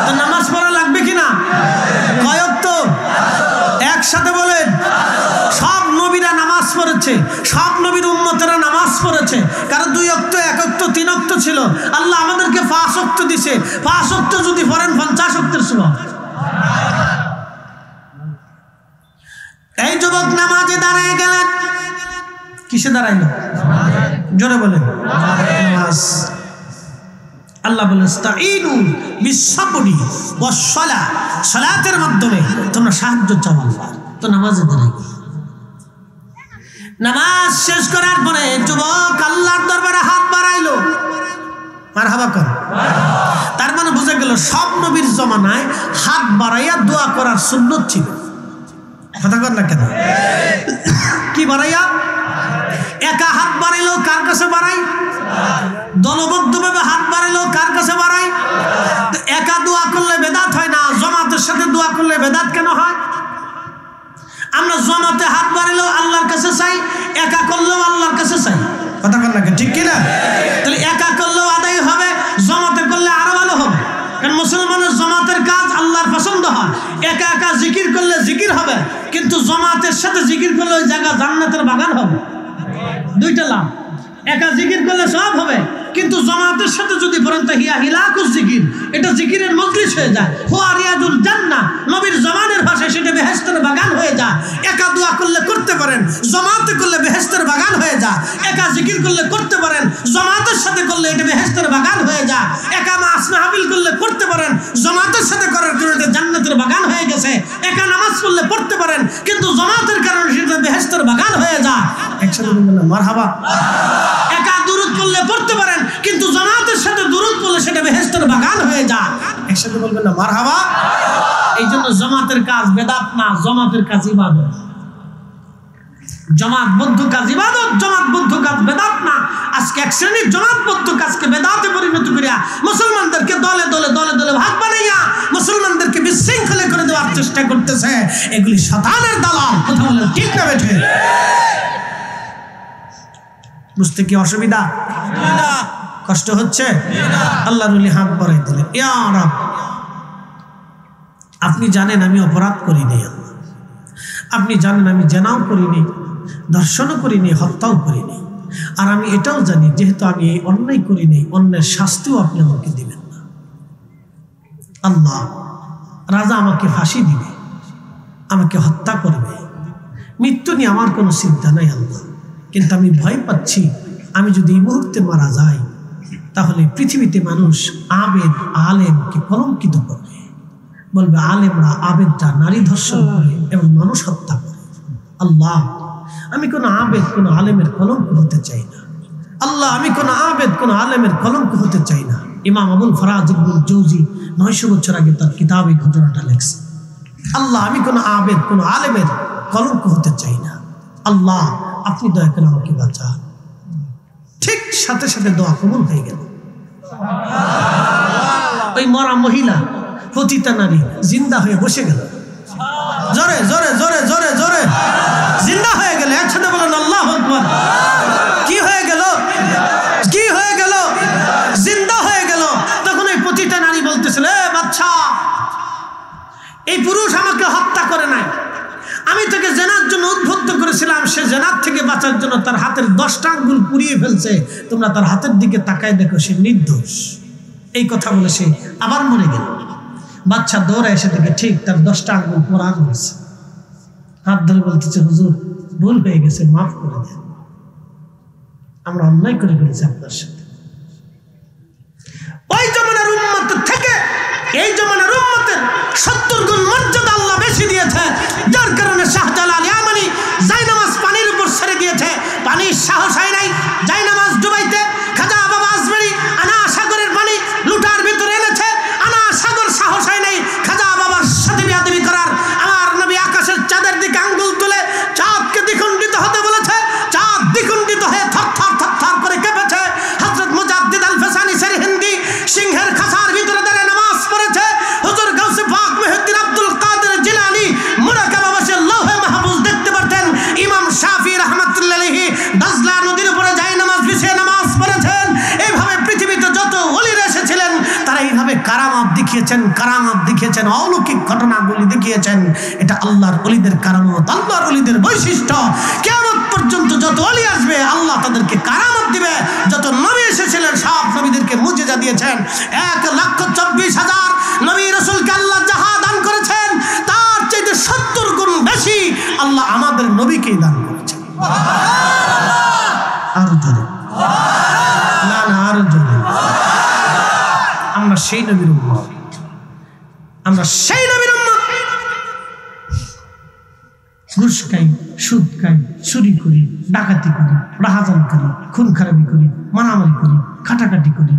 S1: তো নামাজ পড়া লাগবে কিনা? কয় ওয়াক্ত? একসাথে বলেন। সব নবীরা নামাজ পড়েছে, সব নবীর উম্মতেরা নামাজ পড়েছে। কারণ 2 ওয়াক্ত, 1 ওয়াক্ত, 3 ওয়াক্ত ছিল। আল্লাহ আমাদেরকে 5 ওয়াক্ত দিছে। 5 ওয়াক্ত যদি পড়েন 50 ওয়াক্তের সওয়াব। এই যুবক নামাজে দাঁড়ায় গেলেন, কিসে দাঁড়াইল? জোরে বলেন নামাজ। আল্লাহ বলেন ইস্তাঈনু বিস-সাবরি ওয়াস-সালাহ, সালাতের মাধ্যমে তোমরা সাহায্য চাও আল্লাহ। তো নামাজে দাঁড়াই। নামাজ শেষ করার পরে যুবক আল্লাহর দরবারে হাত বাড়াইলো, মারহাবা কর। তার মানে বুঝে গেল সব নবীর জমানায় হাত বাড়াইয়া দোয়া করার সুন্নত ছিল। কথা কর না কেন? কি বাড়াইয়া? একা হাত বাড়াইলো কার কাছে বাড়াই? দলবদ্ধভাবে হাত বাড়াইলো কার কাছে বাড়াই? একা দোয়া করলে বেদাত হয় না, জামাতের সাথে দোয়া করলে বেদাত কেন হয়? আমরা জামাতে হাত বাড়াইলো আল্লাহর কাছে চাই, একা করলেও আল্লাহর কাছে চাই। কথা কর না কেন? ঠিক কিনা? তাহলে একা করলেও আদায় হবে, জামাতে করলে আরো ভালো হবে। কারণ মুসলমানের জামাতের কাজ আল্লাহর পছন্দ হয়। একা একা জিকির করলে জিকির হবে, কিন্তু জামাতের সাথে জিকির করলে ওই জায়গা জান্নাতের বাগান হবে। দুইটা লাভ। একা জিকির করলে সব হবে, কিন্তু জামাতের সাথে যদি পড়েন তা হিয়া হিলাকুজ জিকির, এটা জিকিরের মজলিস হয়ে যায়। হুয়া রিয়াজুল জান্নাহ, নবীর জমানের ভাষায় সেটা বেহেশতের বাগান হয়ে যায়। একা দোয়া করলে করতে পারেন, জামাতে করলে বেহেশতের বাগান হয়ে যায়। একা জিকির করলে করতে পারেন, জামাতের সাথে করলে এটা বেহেশতের বাগান হয়ে যায়। একা মাস মাহফিল করলে করতে পারেন, জামাতের সাথে করার কারণে এটা জান্নাতের বাগান হয়ে গেছে। একা নামাজ পড়লে পড়তে পারেন, কিন্তু জামাতের কারণে সেটা বেহেশতের বাগান হয়ে যায়। একসাথে বলবেন না মারহাবা। একা দুরূদ পড়লে পড়তে পারেন, কিন্তু জামাতের সাথে দুরূদ পড়লে সেটা বেহেশতের বাগান হয়ে যায়। একসাথে বলবেন না মারহাবা। এই জন্য জামাতের কাজ বেদাত না, জামাতের কাজ ইবাদত। জমাতবদ্ধ কাজ ইবাদত, জমাতবদ্ধ কাজ বেদাত না। আজকে এক শ্রেণীর জমাতবদ্ধ কাজকে বেদাতে পরিণত করিয়া মুসলমানদেরকে দলে দলে দলে দলে ভাগ বানাইয়া মুসলমানদেরকে বিশৃঙ্খলে করে দেওয়ার চেষ্টা করতেছে। এগুলি শয়তানের দালাল। কথা বলেন ঠিক না বেঠে? বুঝতে কি অসুবিধা? কষ্ট হচ্ছে? আল্লাহর ওলি হাত বাড়াই দিলেন, ইয়া রাব, আপনি জানেন আমি অপরাধ করিনি, আল্লাহ আপনি জানেন আমি জেনাও করিনি, ধর্ষণও করিনি, হত্যাও করিনি, আর আমি এটাও জানি যেহেতু আমি এই অন্যায় করিনি, অন্যের শাস্তিও আপনি আমাকে দিবেন না। আল্লাহ, রাজা আমাকে ফাঁসি দিবে, আমাকে হত্যা করবে, মৃত্যু নিয়ে আমার কোনো চিন্তা নাই আল্লাহ, কিন্তু আমি ভয় পাচ্ছি আমি যদি এই মুহূর্তে মারা যাই তাহলে পৃথিবীতে মানুষ আবেদ আলেমকে কলঙ্কিত করবে, বলবে আলেমরা আবেদটা নারী ধর্ষণ করে এবং মানুষ হত্যা করে। আল্লাহ, আমি কোনো আবেদ কোনো আলেমের কলঙ্ক হতে চাই না। আল্লাহ, আমি কোনো আবেদ কোনো আলেমের কলঙ্ক হতে চাই না। ইমাম আবুল ফরাজ ইবনুল জৌজি 900 বছর আগে তার কিতাবে ঘটনাটা লেখছে। আল্লাহ, আমি কোনো আবেদ কোনো আলেমের কলঙ্ক হতে চাই না। আল্লাহ, আপনি দয়া করে আমাকে বাঁচা। ঠিক সাথে সাথে দোয়া কবুল হয়ে গেল। ওই মরা মহিলা পতিতা নারী জিন্দা হয়ে বসে গেল। জোরে জোরে জোরে জোরে জোরে জিন্দা হয়ে গেল। একসাথে বলেন আল্লাহু আকবার। কি হয়ে গেল? কি হয়ে গেল? জিন্দা হয়ে গেল। তখন ওই পতিতা নারী বলতেছিল, এ বাচ্চা, এই পুরুষ আমাকে হত্যা করে নাই, আমি তাকে জেনার জন্য উদ্বুদ্ধ করেছিলাম, সে জেনার থেকে বাঁচার জন্য তার হাতের 10টা আঙ্গুল পুড়িয়ে ফেলছে, তোমরা তার হাতের দিকে তাকায় দেখো, সে নির্দোষ। এই কথা বলে সে আবার মরে গেল। বাচ্চা দৌড়ে এসে দেখে ঠিক তার 10টা আঙ্গুল পোড়া হয়েছে। হাত ধরে বলতেছে, হুজুর ভুল হয়ে গেছে, মাফ করে দেন, আমরা অন্যায় করে ফেলেছি আপনার সাথে। ওই জমানার উম্মত থেকে এই জমানার উম্মতের 70 গুণ মর্যাদা আল্লাহ বেশি দিয়েছে, যার কারণে শাহজালাল ইয়ামানি জায়নামাজ পানির উপর ছেড়ে দিয়েছে। পানির সাহস হয় নাই জায়নামাজ ডুবাইতে। খাজা বাবা আজমেরি আনা সাগরের পানি লুটার ভিতরে এনেছে, আনা সাগর সাহস হয় নাই খাজা বাবার সাথে বিয়াদবি করার। আমার নবী আকাশের চাঁদের দিকে আঙ্গুল তুলে চাঁদকে দ্বিখণ্ডিত হতে বলেছে, চাঁদ দ্বিখণ্ডিত হয়ে থরথর থরথর করে কেঁপেছে। হযরত মুজাদ্দিদ আল ফেসানি সেরহিন্দি সিংহের খাসার ভিতরে দাঁড়িয়ে নামাজ পড়েছে। হুজুর গাউসে পাক মুহিউদ্দিন আব্দুল কাদের জিলানী মুরাকাবা বসে লৌহে মাহফুজ দেখতে পারতেন। ইমাম শাফি রাহমাতুল্লাহ আলাইহি দাজলা নদীর উপরে যায় নামাজ বিছিয়ে নামাজ পড়েছেন। এইভাবে পৃথিবীতে যত ওলিরা এসেছিলেন তারা এইভাবে কারামত দেখিয়েছেন, কারামত দেখিয়েছেন, অলৌকিক ঘটনাগুলি দেখিয়েছেন। এটা আল্লাহর ওলিদের কারামত, আল্লাহর ওলিদের বৈশিষ্ট্য। কিয়ামত পর্যন্ত যত ওলি আসবে আল্লাহ তাদেরকে কারামত দিবে। যত নবী এসেছিলেন সব নবীদেরকে মুজিজা দিয়েছেন। 1,24,000 নবী রাসূলকে আল্লাহ যাহা দান করেছেন তার চাইতে 70 গুণ বেশি আল্লাহ আমাদের নবীকেই দান করেছেন। আরো জোরে না না আরো জোরে। আমরা সেই নবীর উম্মত, আমরা সেই নবীর উম্মত। ঘুষ খাই, সুদ খাই, চুরি করি, ডাকাতি করি, রাহাজান করি, খুন খারাপি করি, মারামারি করি, কাটাকাটি করি,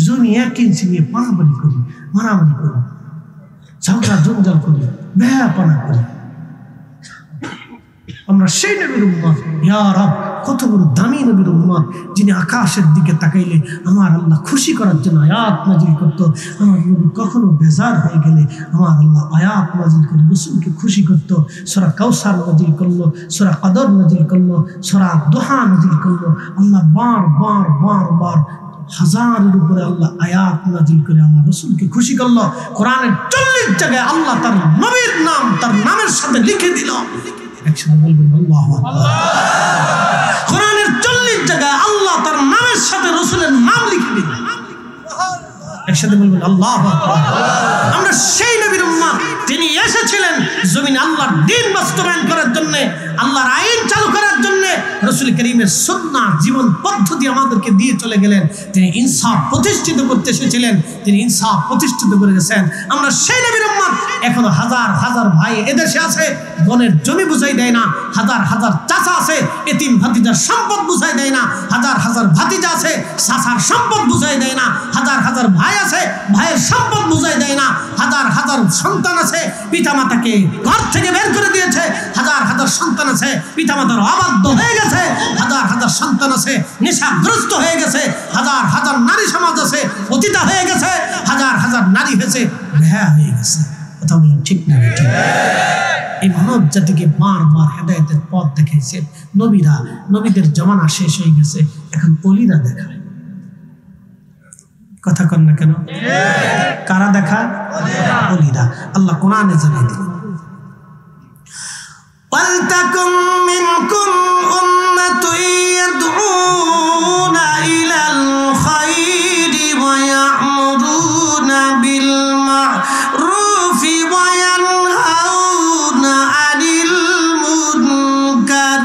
S1: জমি 1 ইঞ্চি নিয়ে পানাবাড়ি করি, মারামারি করি, ঝগড়া জঞ্জাল করি, বেহাপনা করি। আমরা সেই নবীর উম্মত। ইয়া রব, কত বড় দামি নবীর উম্মত, যিনি আকাশের দিকে তাকাইলে আমার আল্লাহ খুশি করার জন্য আয়াত নাজিল করত। আমার নবী কখনো বেজার হয়ে গেলে আমার আল্লাহ আয়াত নাজিল করে রাসূলকে খুশি করত। সূরা কাউসার নাজিল করলো, সূরা কদর নাজিল করলো, সূরা দুহা নাজিল করলো। আল্লাহ বার বার বার বার হাজারের উপরে আল্লাহ আয়াত নাজিল করে আমার রাসূলকে খুশি করলো। কোরআনের 40 জায়গায় আল্লাহ তার নবীর নাম তার নামের সাথে লিখে দিল। একসাথে বলবেন আল্লাহু আকবার। কোরআনের 40 জায়গায় আল্লাহ তার নামের সাথে রাসূলের নাম লিখে দিলেন। একসাথে বলবেন আল্লাহু আকবার। আমরা সেই নবীর উম্মত, তিনি এসেছিলেন জমিনে আল্লাহর দ্বীন বাস্তবায়ন করার জন্য, আল্লাহর আইন চালু করার জন্য। রাসূল করিমের সুন্নাহ জীবন পদ্ধতি আমাদেরকে দিয়ে চলে গেলেন। তিনি ইনসাফ প্রতিষ্ঠিত করতে এসেছিলেন, তিনি ইনসাফ প্রতিষ্ঠিত করে গেছেন। আমরা সেই নবীর উম্মত। এখনো হাজার হাজার ভাই এদেশে আছে, বনের জমি বুঝাই দেয় না। হাজার হাজার চাচা আছে, এতিম ভাতিজার সম্পদ বুঝাই দেয় না। হাজার হাজার হাজার ভাতিজা আছে, চাচার সম্পদ বুঝাই দেয় না। হাজার হাজার ভাই আছে, ভাইয়ের সম্পদ বুঝাই দেয় না। হাজার হাজার সন্তান আছে, পিতামাতাকে ঘর থেকে বের করে দিয়েছে। হাজার হাজার সন্তান আছে, পিতামাতার অবাধ্য হয়ে গেছে। হাজার হাজার সন্তান আছে, নেশাগ্রস্ত হয়ে গেছে। হাজার হাজার নারী সমাজ আছে, পতিতা হয়ে গেছে। হাজার হাজার নারী হয়েছে, বেহায়া হয়ে গেছে। কথা বলুন ঠিক না? ঠিক। এই মানব জাতিকে বারবার হেদায়েতের পথ দেখাইছেন নবীরা। নবীদের জমানা শেষ হয়ে গেছে, এখন অলিরা দেখায়। কথা কন না কেন? কারা দেখায়? অলিরা। আল্লাহ কোরআনে জানিয়ে দিলেন, ওয়ালতাকুম মিনকুম উম্মাতুন ইয়াদউনা ইলাল খায়রি ওয়া ইয়া'মুরুনা বিল মা'রুফি ওয়া ইয়ানহাউনা আনিল মুনকার।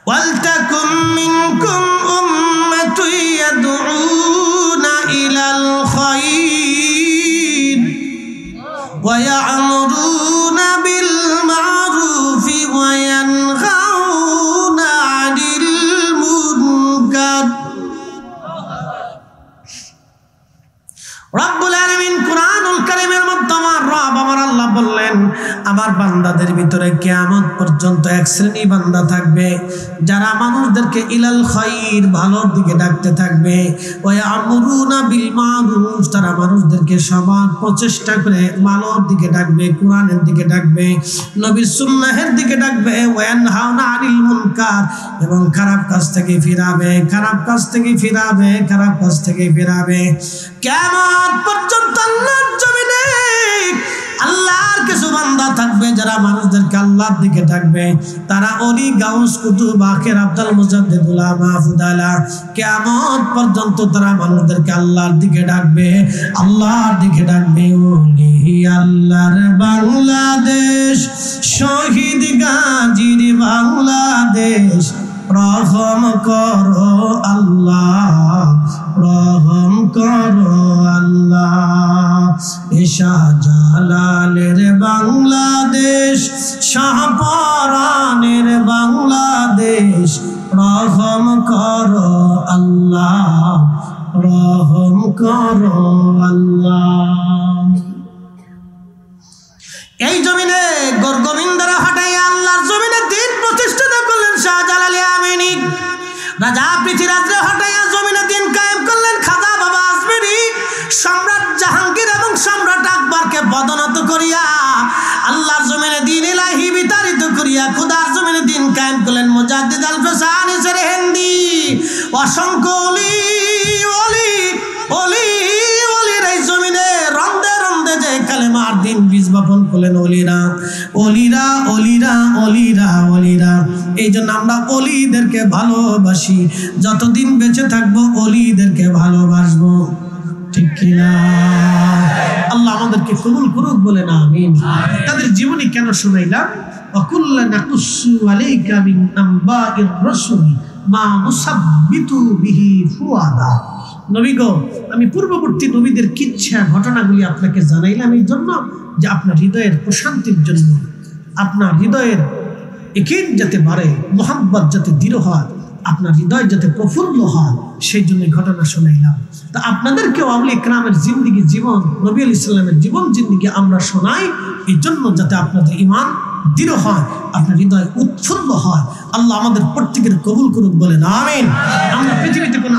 S1: ওয়ালতাকুম মিনকুম উম্মাতুন ইয়াদউনা ইলাল খায়র ওয়া ইয়া'মুরুনা বিল মা'রুফি ওয়া ইয়ানহাউনা আনিল মুনকার। রব্বুল আলামিন কুরআনুল কারীমের মধ্যে আমার রব আমার আল্লাহ বললেন, আমার বান্দাদের ভিতরে কিয়ামত পর্যন্ত এক শ্রেণী বান্দা থাকবে যারা মানুষদেরকে ইলাল খায়র ভালোর দিকে ডাকতে থাকবে। ওয়া ইয়া'মুরুনা বিল মা'রুফ, তারা মানুষদেরকে সবার প্রচেষ্টা করে ভালোর দিকে ডাকবে, কোরআনের দিকে ডাকবে, নবীর সুন্নাহের দিকে ডাকবে। ওয়া ইয়ানহাউনা আনিল মুনকার, এবং খারাপ কাজ থেকে ফিরাবে, খারাপ কাজ থেকে ফিরাবে, খারাপ কাজ থেকে ফিরাবে। কিয়ামত পর্যন্ত আল্লাহর জমিনে আল্লাহর কিছু বান্দা থাকবে যারা মানুষদেরকে আল্লাহর দিকে ডাকবে। তারা ওলি, গাউস, কুতুব, আখির, আব্দুল মুজাদ্দিদ, উলামা, ফুদালা। কিয়ামত পর্যন্ত তারা মানুষদেরকে আল্লাহর দিকে ডাকবে, আল্লাহর দিকে ডাকবে। ওলি আল্লাহর বাংলাদেশ, শহীদ গাজীর বাংলাদেশ, রহম করো আল্লাহ, রহম করো আল্লাহ। শাহজালালের বাংলাদেশ, শাহপরানের বাংলাদেশ, রহম করো আল্লাহ, রহম করো আল্লাহ। এই জমিনে গোরগোবিন্দরা হাঁটাইয়া আল্লাহর জমিনে দিন প্রতিষ্ঠিত করলেন শাহজালাল আমিনী। রাজা পৃথ্বীরাজরে হাঁটাইয়া জমিনে দিন কায়েম করলেন খাজা বাবা আজমিরি। সম্রাট জাহাঙ্গীর এবং সম্রাট আকবরকে পদোন্নত করিয়া আল্লাহর জমিনে দিন ইলাহি বিতাড়িত করিয়া খুদার জমিনে দিন কায়েম করলেন মুজাদ্দিদ আল ফিসানি সেরহিন্দি। অসংখ্য অলি অলি অলি অলির এই জমিনে রন্দে রন্দে যে কালেমার দিন বীজ বপন করলেন অলিরা, অলিরা, অলিরা, অলিরা, অলিরা। এই জন্য আমরা অলিদেরকে ভালোবাসি, যতদিন বেঁচে থাকবো অলিদেরকে ভালোবাসবো, ঠিক কিনা? আল্লাহ আমাদেরকে কবুল করুক, বলে না আমিন। তাদের জীবনী কেন শোনাইলাম? ওয়াকুল্লা নাকুসু আলাইকা মিন আনবাইর রাসূলি মা নুসাব্বিতু বিহি ফুআদা। নবী গো, আমি পূর্ববর্তী নবীদের কিচ্ছা ঘটনাগুলি আপনাকে জানাইলাম এই জন্য যে আপনার হৃদয়ের প্রশান্তির জন্য, আপনার হৃদয়ের একিন যাতে বাড়ে, মোহাব্বত যাতে দৃঢ় হয়, আপনার হৃদয় যাতে প্রফুল্ল হয়, সেই জন্য ঘটনা শোনাইলাম। তা আপনাদেরকেও আউলিয়া ইকরামের জিন্দিগি, জীবন, নবী আলাইহিস সালামের জীবন জিন্দিগি আমরা শোনাই এই জন্য যাতে আপনাদের ঈমান দৃঢ় হয়, আপনার হৃদয় উৎফুল্ল হয়। আল্লাহ আমাদের প্রত্যেকের কবুল করুক, বলেন আমিন। আমরা পৃথিবীতে কোনো